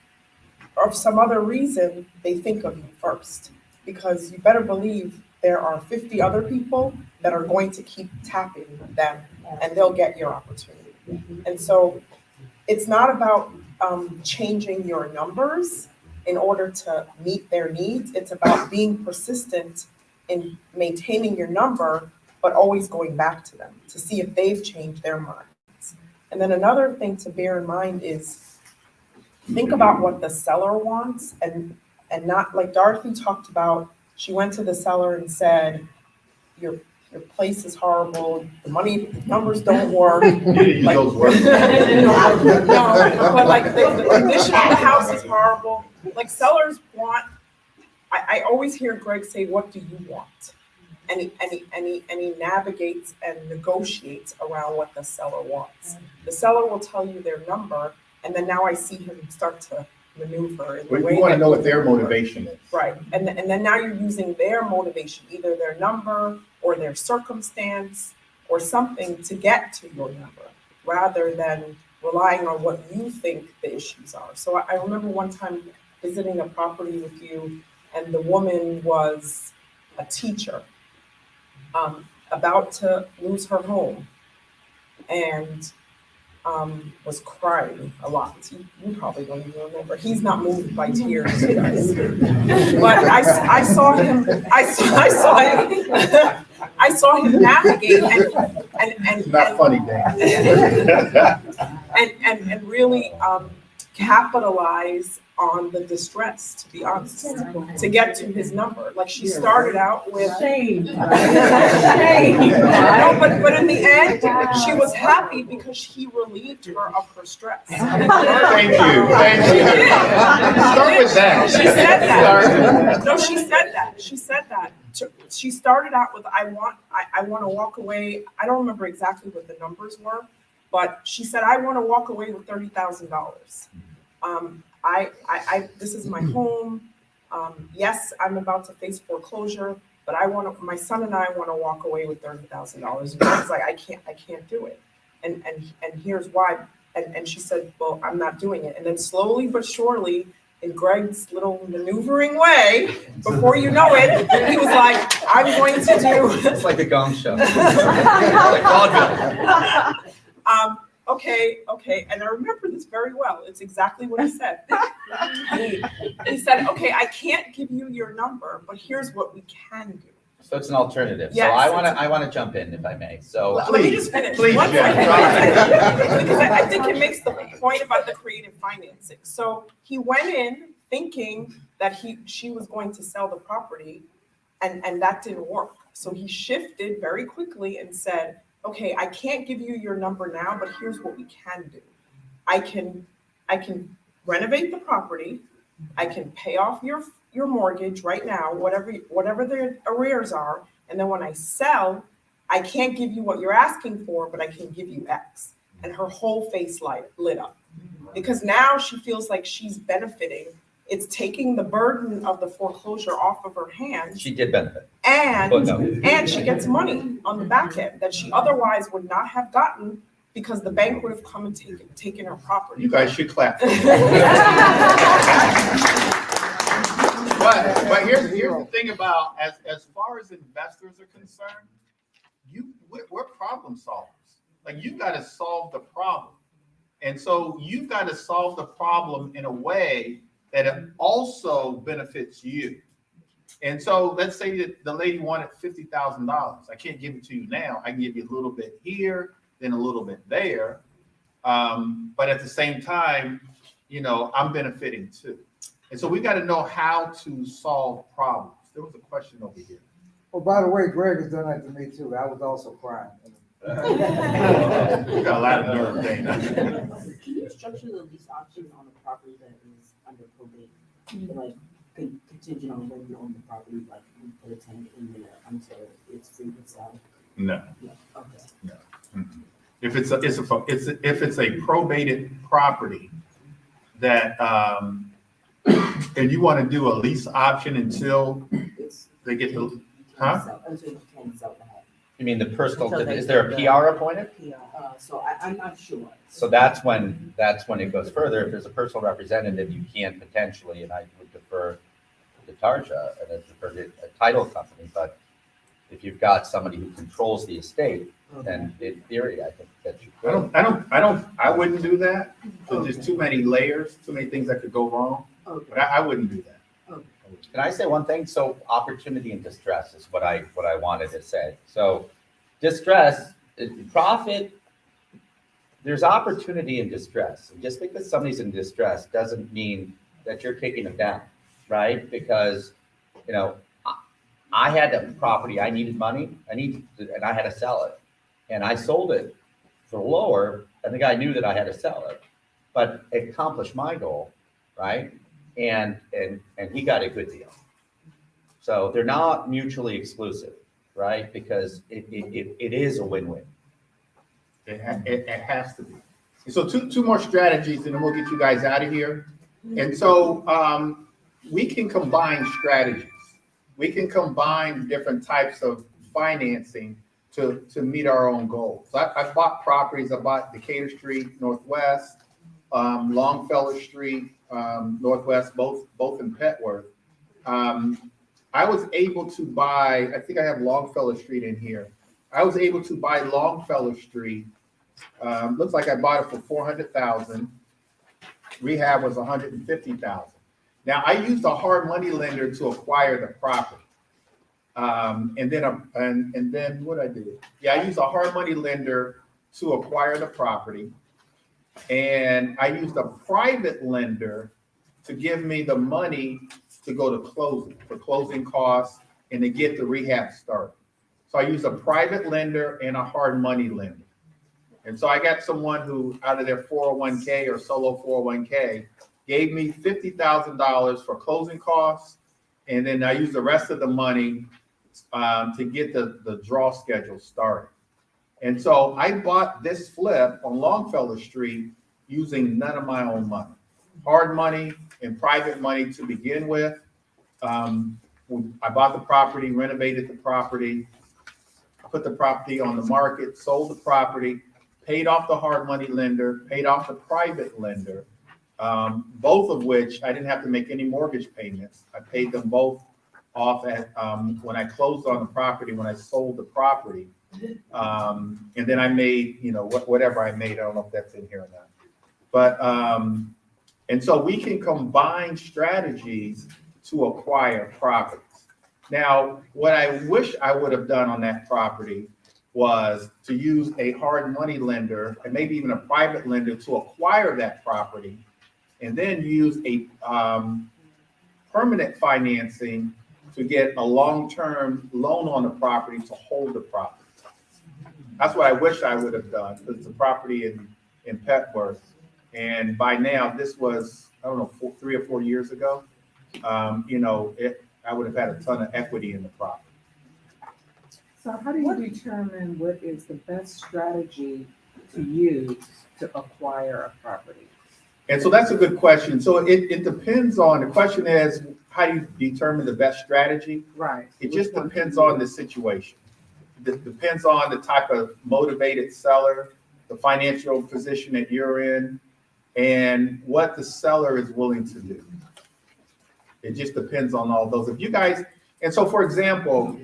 of some other reason, they think of you first. Because you better believe there are 50 other people that are going to keep tapping them, and they'll get your opportunity. And so it's not about changing your numbers in order to meet their needs. It's about being persistent in maintaining your number, but always going back to them to see if they've changed their minds. And then another thing to bear in mind is think about what the seller wants, and not, like Dorothy talked about, she went to the seller and said, your place is horrible, the numbers don't work. You didn't use Like- those words. No, but like the condition of the house is horrible. Like sellers want, I always hear Greg say, what do you want? And he navigates and negotiates around what the seller wants. The seller will tell you their number, and then now I see him start to maneuver in the We way want to that know you what their maneuver. motivation is. Right, and then now you're using their motivation, either their number or their circumstance or something to get to your number, rather than relying on what you think the issues are. So I remember one time visiting a property with you, and the woman was a teacher, about to lose her home, and was crying a lot. You probably don't even remember. He's not moved by tears, you guys. But I saw him. I saw him navigate It's not funny, Dan. and really capitalize on the distress, to be honest, to get to his number. Like she started out with Shame. No, but in the end, she was happy because he relieved her of her stress. Thank you. Start with that. She said that. No, she said that. She said that. She started out with, I want to walk away. I don't remember exactly what the numbers were, but she said, I want to walk away with $30,000. This is my home. Yes, I'm about to face foreclosure, but my son and I want to walk away with $30,000. And I was like, I can't do it. And here's why. And she said, well, I'm not doing it. And then slowly but surely, in Greg's little maneuvering way, before you know it, he was like, I'm going to do. It's like a gong show. Like vaudeville. Okay. And I remember this very well. It's exactly what he said. He said, okay, I can't give you your number, but here's what we can do. So it's an alternative. So Yes, I want to jump in if I may. So Let me just finish. Please, One Jen, second. Because I think it makes the point about the creative financing. So he went in thinking that she was going to sell the property, and that didn't work. So he shifted very quickly and said, okay, I can't give you your number now, but here's what we can do. I can renovate the property. I can pay off your mortgage right now, whatever the arrears are. And then when I sell, I can't give you what you're asking for, but I can give you X. And her whole face lit up, because now she feels like she's benefiting. It's taking the burden of the foreclosure off of her hands. she did benefit. And But no. and she gets money on the back end that she otherwise would not have gotten, because the bank would have come and taken her property. You guys should clap. But here's the thing about, as far as investors are concerned, we're problem solvers. Like, you've got to solve the problem. And so you've got to solve the problem in a way that it also benefits you. And so let's say that the lady wanted $50,000. I can't give it to you now. I can give you a little bit here, then a little bit there. But at the same time, I'm benefiting too. And so we got to know how to solve problems. There was a question over here. Oh, by the way, Greg has done that to me too. I was also crying. You got a lot of nerve, Dana. Can you structure the lease option on a property that is under probate? Like contingent on when you own the property, like you put a tenant in there until it's free to sell? No. Yeah, okay. No. Mm-mm. If it's a probated property that and you want to do a lease option until It's they get the until you can sell the house. You mean the personal, Until they is there a get the- PR appointed? So I'm not sure. So that's when it goes further. If there's a personal representative, you can potentially, and I would defer to Tarja and I'd defer to a title company, but if you've got somebody who controls the estate, then in theory, I think that you could. I wouldn't do that. There's just too many layers, too many things that could go wrong. Okay. But I wouldn't do that. Can I say one thing? So opportunity and distress is what I wanted to say. So distress, profit, there's opportunity and distress. And just because somebody's in distress doesn't mean that you're kicking them down, right? Because, you know, I had a property, I needed money, and I had to sell it. And I sold it for lower, and the guy knew that I had to sell it, but it accomplished my goal, right? And he got a good deal. So they're not mutually exclusive, right? Because it is a win-win. It has to be. So two more strategies, and then we'll get you guys out of here. And so we can combine strategies. We can combine different types of financing to meet our own goals. I bought properties. I bought Decatur Street Northwest, Longfellow Street Northwest, both in Petworth. I was able to buy, I think I have Longfellow Street in here. I was able to buy Longfellow Street. Looks like I bought it for $400,000. Rehab was $150,000. Now I used a hard money lender to acquire the property. And then what I did? Yeah, I used a hard money lender to acquire the property. And I used a private lender to give me the money to go to closing, for closing costs and to get the rehab started. So I used a private lender and a hard money lender. And so I got someone who, out of their 401k or solo 401k, gave me $50,000 for closing costs. And then I used the rest of the money to get the draw schedule started. And so I bought this flip on Longfellow Street using none of my own money. Hard money and private money to begin with. I bought the property, renovated the property, put the property on the market, sold the property, paid off the hard money lender, paid off the private lender, both of which I didn't have to make any mortgage payments. I paid them both off at when I closed on the property, when I sold the property. And then I made, whatever I made, I don't know if that's in here or not. But, and so we can combine strategies to acquire properties. Now, what I wish I would have done on that property was to use a hard money lender and maybe even a private lender to acquire that property, and then use a permanent financing to get a long-term loan on the property to hold the property. That's what I wish I would have done, because it's a property in Petworth. And by now, this was, I don't know, 3 or 4 years ago. I would have had a ton of equity in the property. So how do you determine what is the best strategy to use to acquire a property? And so that's a good question. So it depends on, the question is, how do you determine the best strategy? Right. It just depends on the situation. It depends on the type of motivated seller, the financial position that you're in, and what the seller is willing to do. It just depends on all those. If you guys, and so for example,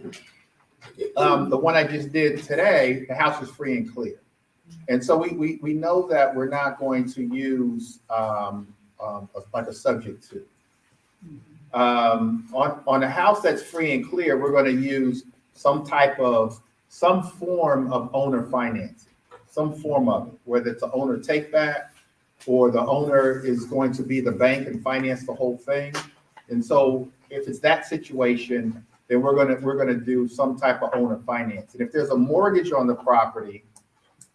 the one I just did today, the house is free and clear. And so we know that we're not going to use like a subject to. On a house that's free and clear, we're going to use some form of owner financing, some form of it, whether it's an owner take back or the owner is going to be the bank and finance the whole thing. And so if it's that situation, then we're gonna do some type of owner finance. And if there's a mortgage on the property,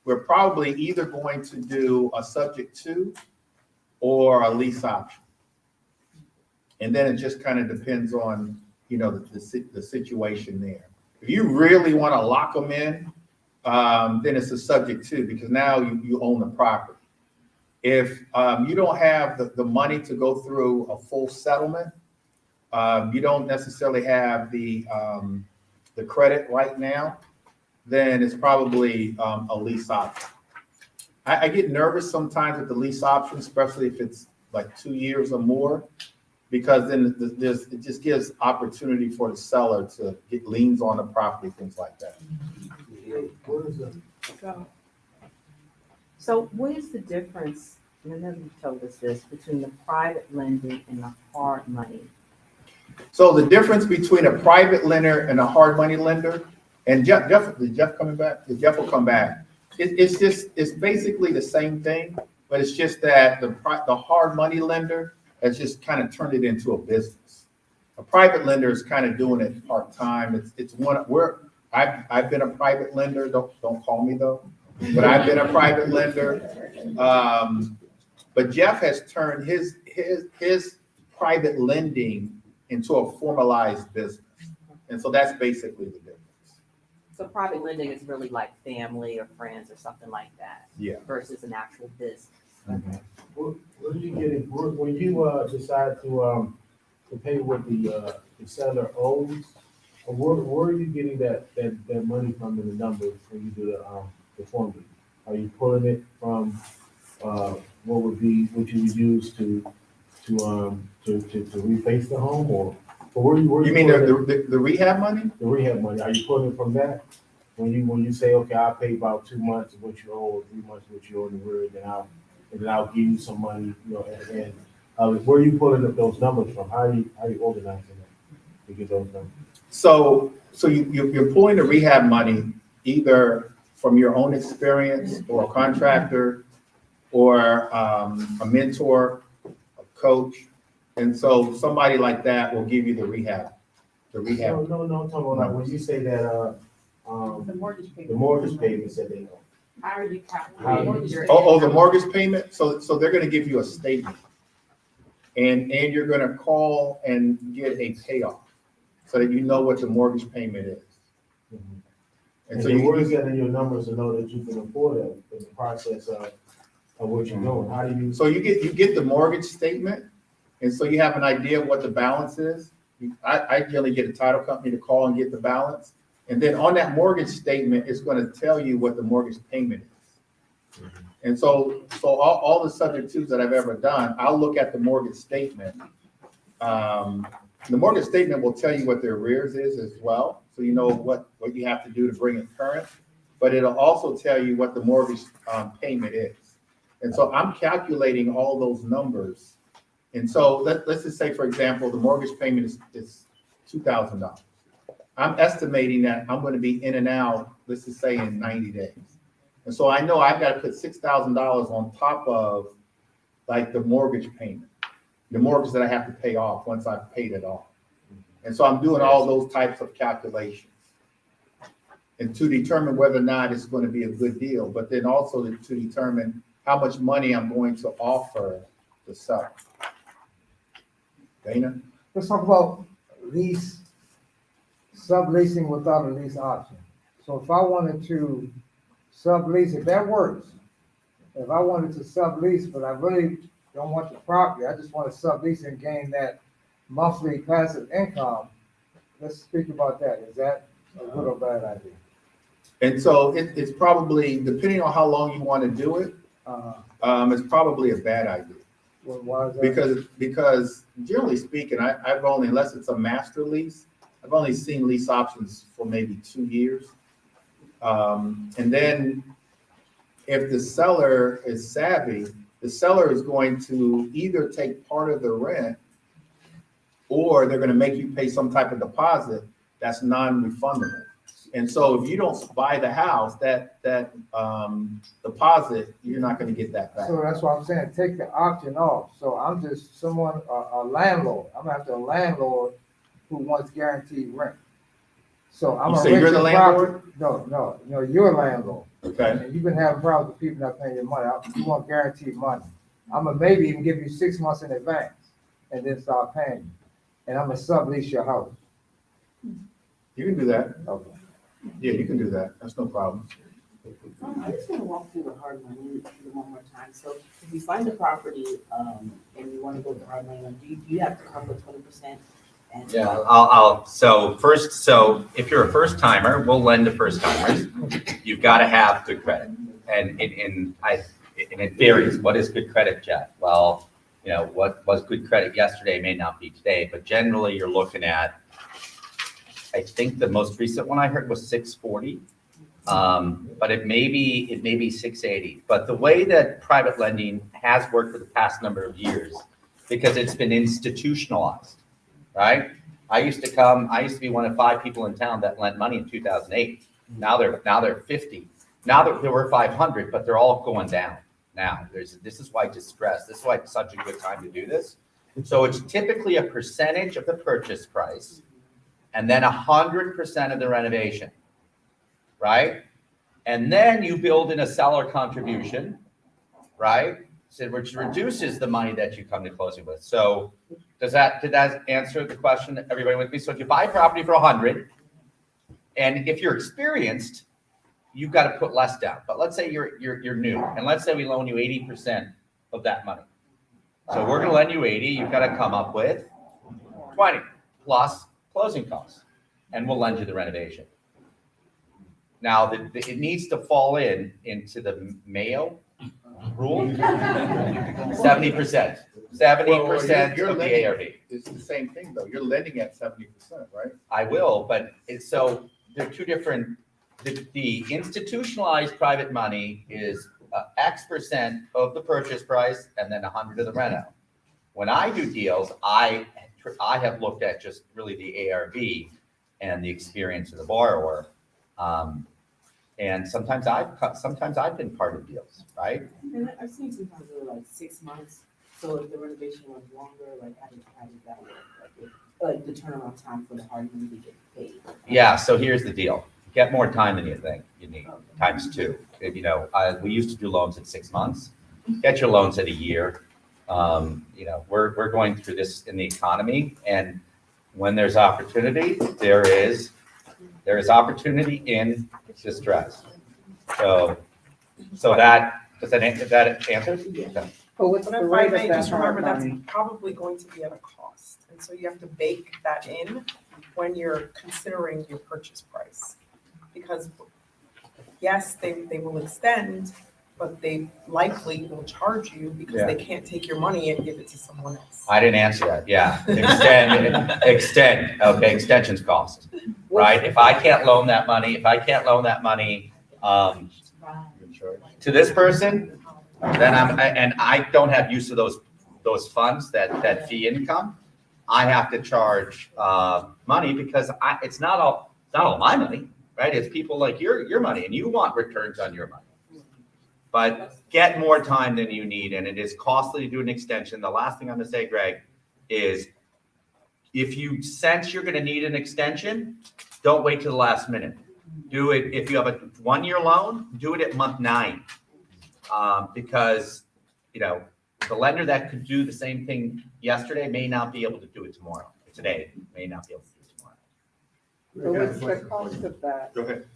we're probably either going to do a subject to or a lease option. And then it just kind of depends on, the situation there. If you really want to lock them in, then it's a subject to, because now you own the property. If you don't have the money to go through a full settlement, you don't necessarily have the credit right now, then it's probably a lease option. I get nervous sometimes with the lease option, especially if it's like 2 years or more, because then it just gives opportunity for the seller to get liens on the property, things like that. So what is the difference, and I know you told us this, between the private lending and the hard money? So the difference between a private lender and a hard money lender, and is Jeff coming back? Jeff will come back. It's basically the same thing, but it's just that the hard money lender has just kind of turned it into a business. A private lender is kind of doing it part-time. I've been a private lender. Don't call me though, but I've been a private lender. But Jeff has turned his private lending into a formalized business. And so that's basically the difference. So private lending is really like family or friends or something like that. Yeah. Versus an actual business. What are you getting, when you decide to pay what the seller owes, where are you getting that money from in the numbers when you do the formula? Are you pulling it from what you would use to reface the home, or where You mean the rehab money? The rehab money, are you pulling it from that? When you say, okay, I'll pay about 2 months of what you owe, or 3 months of what you owe in the rear, then I'll give you some money, at the end. Where are you pulling up those numbers from? How are you organizing that to get those numbers? So you're pulling the rehab money either from your own experience or a contractor or a mentor, a coach. And so somebody like that will give you the rehab. No, I'm talking about like when you say that, The mortgage payment. the mortgage payments that they owe. How are you How calculating? you- your Oh, the income? mortgage payment? So they're gonna give you a statement. And you're gonna call and get a payoff so that you know what the mortgage payment is. And And so then where is you, that in your numbers to know that you can afford it in the process of what you're doing? How do you? so you get the mortgage statement, and so you have an idea of what the balance is. I generally get a title company to call and get the balance. And then on that mortgage statement, it's gonna tell you what the mortgage payment is. And so all the subject twos that I've ever done, I'll look at the mortgage statement. The mortgage statement will tell you what the arrears is as well, so you know what you have to do to bring it current. But it'll also tell you what the mortgage payment is. And so I'm calculating all those numbers. And so let's just say, for example, the mortgage payment is $2,000. I'm estimating that I'm going to be in and out, let's just say in 90 days. And so I know I've got to put $6,000 on top of like the mortgage payment, the mortgage that I have to pay off once I've paid it off. And so I'm doing all those types of calculations and to determine whether or not it's going to be a good deal, but then also to determine how much money I'm going to offer the seller. Dana? Let's talk about subleasing without a lease option. So if I wanted to sublease, if that works, if I wanted to sublease, but I really don't want the property, I just want to sublease and gain that monthly passive income, let's speak about that. Is that a good or bad idea? And so it's probably, depending on how long you want to do it, it's probably a bad idea. Well, why is that? Because generally speaking, I've only, unless it's a master lease, I've only seen lease options for maybe 2 years. And then if the seller is savvy, the seller is going to either take part of the rent or they're going to make you pay some type of deposit that's non-refundable. And so if you don't buy the house, that deposit, you're not going to get that back. So that's what I'm saying, take the option off. So I'm just someone, a landlord. I'm after a landlord who wants guaranteed rent. So I'm You a say you're rent the the landlord? property. No, you're a landlord. Okay. And you've been having problems with people not paying your money. You want guaranteed money. I'm gonna maybe even give you 6 months in advance and then start paying you. And I'm gonna sublease your house. You can do that. Okay. Yeah, you can do that. That's no problem. I just want to walk through the hard money one more time. So if you find a property, and you want to go to hard money, do you have to come with 20% And- Yeah, so if you're a first timer, we'll lend to first timers. You've got to have good credit. And it varies. What is good credit, Jeff? Well, what was good credit yesterday may not be today, but generally you're looking at, I think the most recent one I heard was 640. But it may be 680. But the way that private lending has worked for the past number of years, because it's been institutionalized, right? I used to be one of 5 people in town that lent money in 2008. Now they're 50. Now there were 500, but they're all going down now. This is why distress. This is why it's such a good time to do this. So it's typically a percentage of the purchase price, and then 100% of the renovation, right? And then you build in a seller contribution, right? So which reduces the money that you come to closing with. So did that answer the question? Everybody with me? So if you buy a property for 100, and if you're experienced, you've got to put less down. But let's say you're new, and let's say we loan you 80% of that money. So we're going to lend you 80. You've got to come up with 20 plus closing costs, and we'll lend you the renovation. Now, it needs to fall into the Mayo rule. 70%. 70% of the ARV. It's the same thing, though. You're lending at 70%, right? I will, but so they're two different. The institutionalized private money is X% of the purchase price and then 100 of the reno. When I do deals, I have looked at just really the ARV and the experience of the borrower. And sometimes I've been part of deals, right? And I've seen sometimes they're like 6 months, so if the renovation was longer, like how did that work? Like the turnaround time for the hard money to get paid. Yeah, so here's the deal. Get more time than you think you need, times 2. We used to do loans at 6 months. Get your loans at a year. We're going through this in the economy, and when there's opportunity, there is opportunity in distress. So that does that answer? Yeah. But what's But the if I rate may, of just that remember hard that's money? probably going to be at a cost. And so you have to bake that in when you're considering your purchase price. Because yes, they will extend, but they likely will charge you because they can't take your money and give it to someone else. I didn't answer that. Yeah, extend. Okay, extensions cost, right? If I can't loan that money, to this person, then I don't have use of those funds, that fee income. I have to charge money because it's not all my money, right? It's people like your money, and you want returns on your money. But get more time than you need, and it is costly to do an extension. The last thing I'm going to say, Greg, is if you sense you're going to need an extension, don't wait till the last minute. Do it if you have a 1-year loan. Do it at month 9, because the lender that could do the same thing yesterday may not be able to do it today may not be able to do it tomorrow. So what's the cost of that? Go ahead.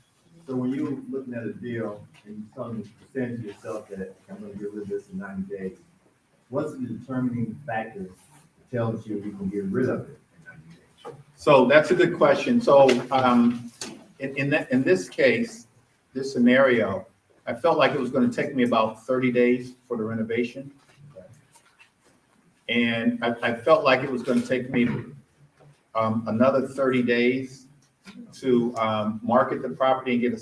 So when you're looking at a deal and you're telling the percentage to yourself that I'm gonna get rid of this in 90 days, what's the determining factor that tells you can get rid of it in 90 days? So that's a good question. So in this case, this scenario, I felt like it was going to take me about 30 days for the renovation. And I felt like it was going to take me another 30 days to market the property and get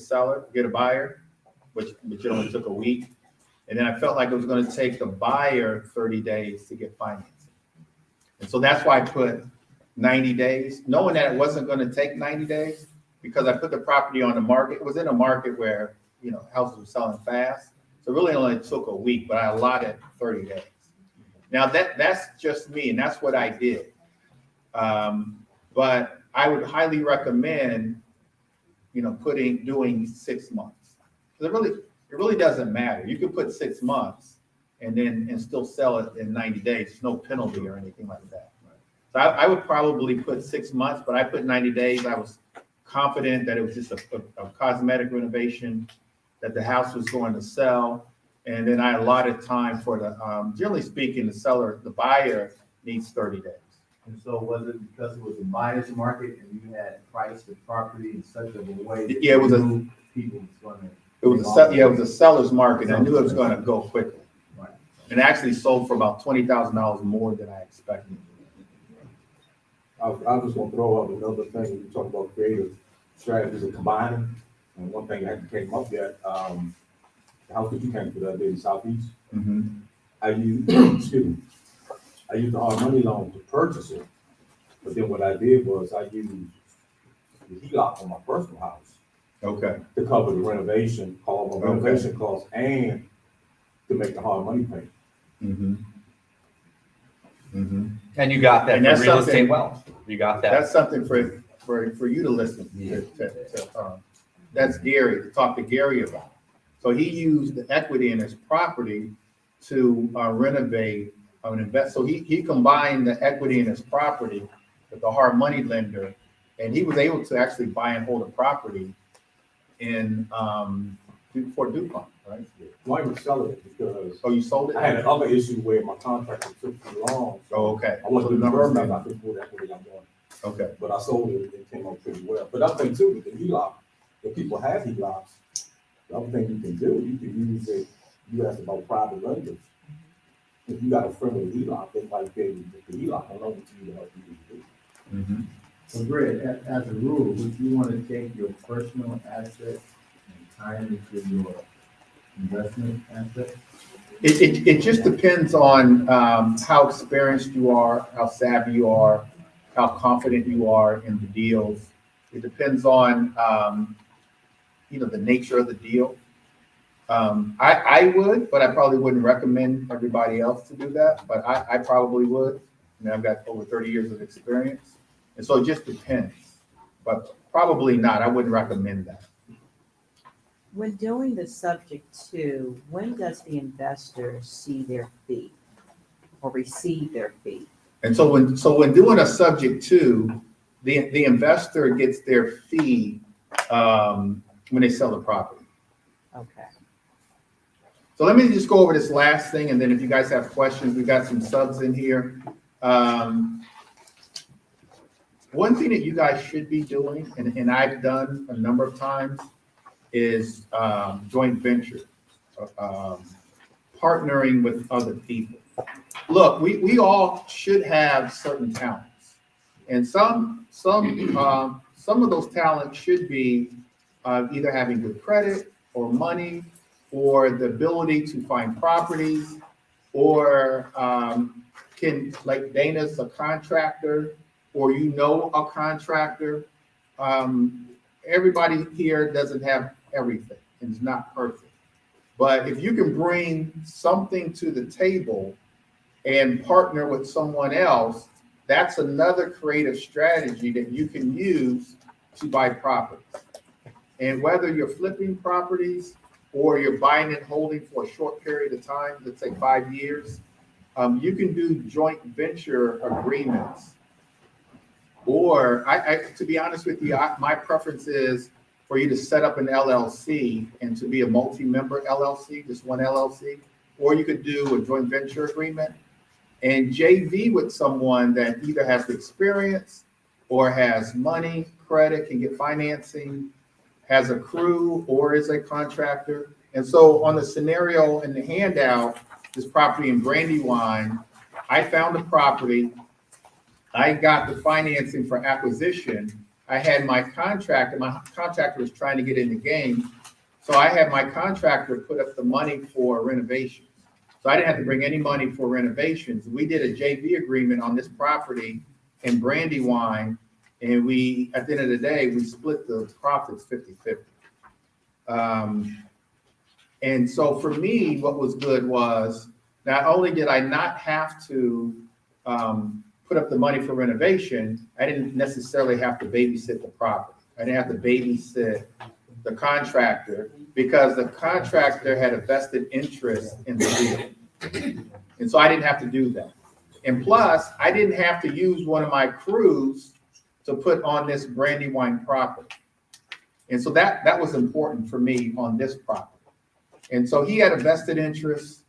a buyer, which it only took a week. And then I felt like it was going to take the buyer 30 days to get financing. And so that's why I put 90 days, knowing that it wasn't going to take 90 days, because I put the property on the market. It was in a market where, houses were selling fast. So it really only took a week, but I allotted 30 days. Now that's just me, and that's what I did. But I would highly recommend, doing 6 months. It really doesn't matter. You could put 6 months and still sell it in 90 days. There's no penalty or anything like that. So I would probably put 6 months, but I put 90 days. I was confident that it was just a cosmetic renovation, that the house was going to sell. And then I allotted time for generally speaking, the buyer needs 30 days. And so was it because it was a buyer's market and you had priced the property in such a way that Yeah, it was a- you knew people was gonna? It was it was a seller's market. I knew it was gonna go quickly. Right. And it actually sold for about $20,000 more than I expected. I was just gonna throw up another thing, when you talk about creative strategies of combining, and one thing that came up yet, the house that you came to that day in Southeast, Mm-hmm. I used, excuse me, I used the hard money loan to purchase it, but then what I did was I used the HELOC on my personal house Okay. to cover the renovation, all my renovation costs, and to make the hard money payment. Mm-hmm. Mm-hmm. And you got that And for that's real something- estate wealth. You got that. That's something for you to listen to, that's Gary, to talk to Gary about. So he used the equity in his property to renovate an invest. So he combined the equity in his property with the hard money lender, and he was able to actually buy and hold a property in Fort DuPont, right? Why am I selling it? Because Oh, you sold it? I had another issue where my contract took too long. Oh, okay. I wasn't So the numbers numbers, made- I think, what equity I'm doing. Okay. But I sold it, it came out pretty well. But other thing too, with the HELOC, if people have HELOCs, the other thing you can do, you can use it, you asked about private lenders. If you got a friend with a HELOC, they might be able to get the HELOC along with you to help you do it. Mm-hmm. So Greg, as a rule, would you want to take your personal assets and tie them into your investment assets? It just depends on how experienced you are, how savvy you are, how confident you are in the deals. It depends on the nature of the deal. I would, but I probably wouldn't recommend everybody else to do that. But I probably would. I mean, I've got over 30 years of experience, and so it just depends. But probably not. I wouldn't recommend that. When doing the subject to, when does the investor see their fee or receive their fee? And so when doing a subject to, the investor gets their fee when they sell the property. Okay. So let me just go over this last thing, and then if you guys have questions, we got some subs in here. One thing that you guys should be doing, and I've done a number of times, is joint venture, partnering with other people. Look, we all should have certain talents, and some of those talents should be either having good credit or money, or the ability to find properties, or like Dana's a contractor, or a contractor. Everybody here doesn't have everything, and it's not perfect. But if you can bring something to the table and partner with someone else, that's another creative strategy that you can use to buy properties. And whether you're flipping properties or you're buying and holding for a short period of time, let's say 5 years, you can do joint venture agreements. Or to be honest with you, my preference is for you to set up an LLC and to be a multi-member LLC, just one LLC, or you could do a joint venture agreement and JV with someone that either has the experience or has money, credit, can get financing, has a crew, or is a contractor. And so on the scenario in the handout, this property in Brandywine, I found a property. I got the financing for acquisition. I had my contractor was trying to get in the game. So I had my contractor put up the money for renovations. So I didn't have to bring any money for renovations. We did a JV agreement on this property in Brandywine, and at the end of the day, we split the profits 50-50. And so for me, what was good was not only did I not have to put up the money for renovation, I didn't necessarily have to babysit the property. I didn't have to babysit the contractor because the contractor had a vested interest in the deal. And so I didn't have to do that. And plus, I didn't have to use one of my crews to put on this Brandywine property. And so that was important for me on this property. And so he had a vested interest.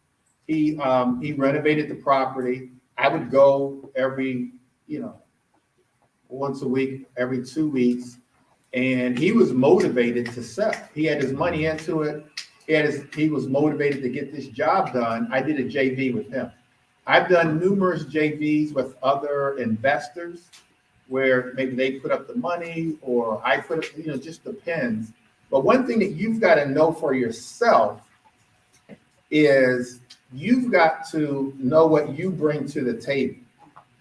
He renovated the property. I would go every you know, once a week, every 2 weeks. And he was motivated to sell. He had his money into it. He was motivated to get this job done. I did a JV with him. I've done numerous JVs with other investors where maybe they put up the money or I put up, you know, just depends. But one thing that you've got to know for yourself is you've got to know what you bring to the table.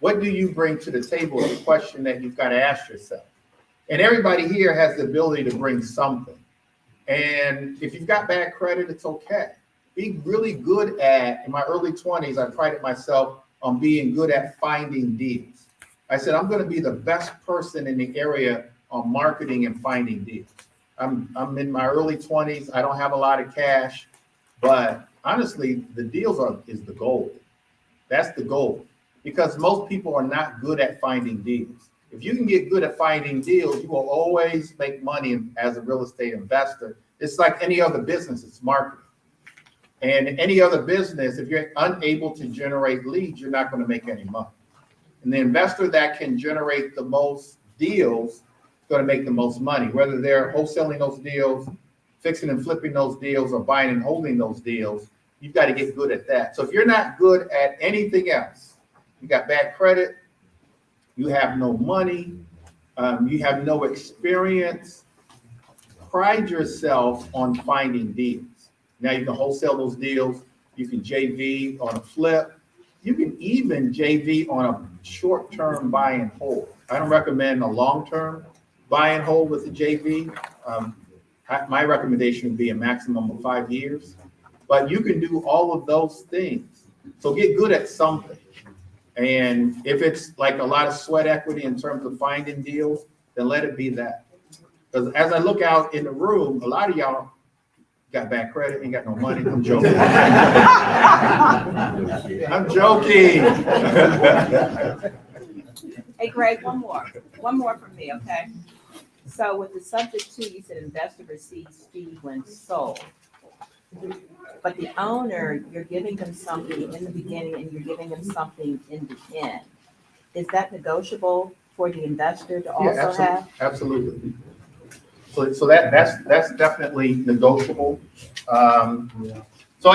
What do you bring to the table is a question that you've got to ask yourself. And everybody here has the ability to bring something. And if you've got bad credit, it's okay. Be really good at, in my early 20s, I prided myself on being good at finding deals. I said, I'm going to be the best person in the area on marketing and finding deals. I'm in my early 20s. I don't have a lot of cash, but honestly, the deals is the goal. That's the goal, because most people are not good at finding deals. If you can get good at finding deals, you will always make money as a real estate investor. It's like any other business, it's marketing. And any other business, if you're unable to generate leads, you're not going to make any money. And the investor that can generate the most deals is going to make the most money, whether they're wholesaling those deals, fixing and flipping those deals, or buying and holding those deals. You've got to get good at that. So if you're not good at anything else, you got bad credit, you have no money, you have no experience, pride yourself on finding deals. Now you can wholesale those deals, you can JV on a flip, you can even JV on a short-term buy and hold. I don't recommend a long-term buy and hold with the JV. My recommendation would be a maximum of 5 years, but you can do all of those things. So get good at something. And if it's like a lot of sweat equity in terms of finding deals, then let it be that. Because as I look out in the room, a lot of y'all got bad credit, ain't got no money. I'm joking. I'm joking. Hey, Greg, one more from me, okay? So with the subject to, you said investor receives fee when sold. But the owner, you're giving them something in the beginning and you're giving them something in the end. Is that negotiable for the investor to also have? Absolutely. So that's definitely negotiable. So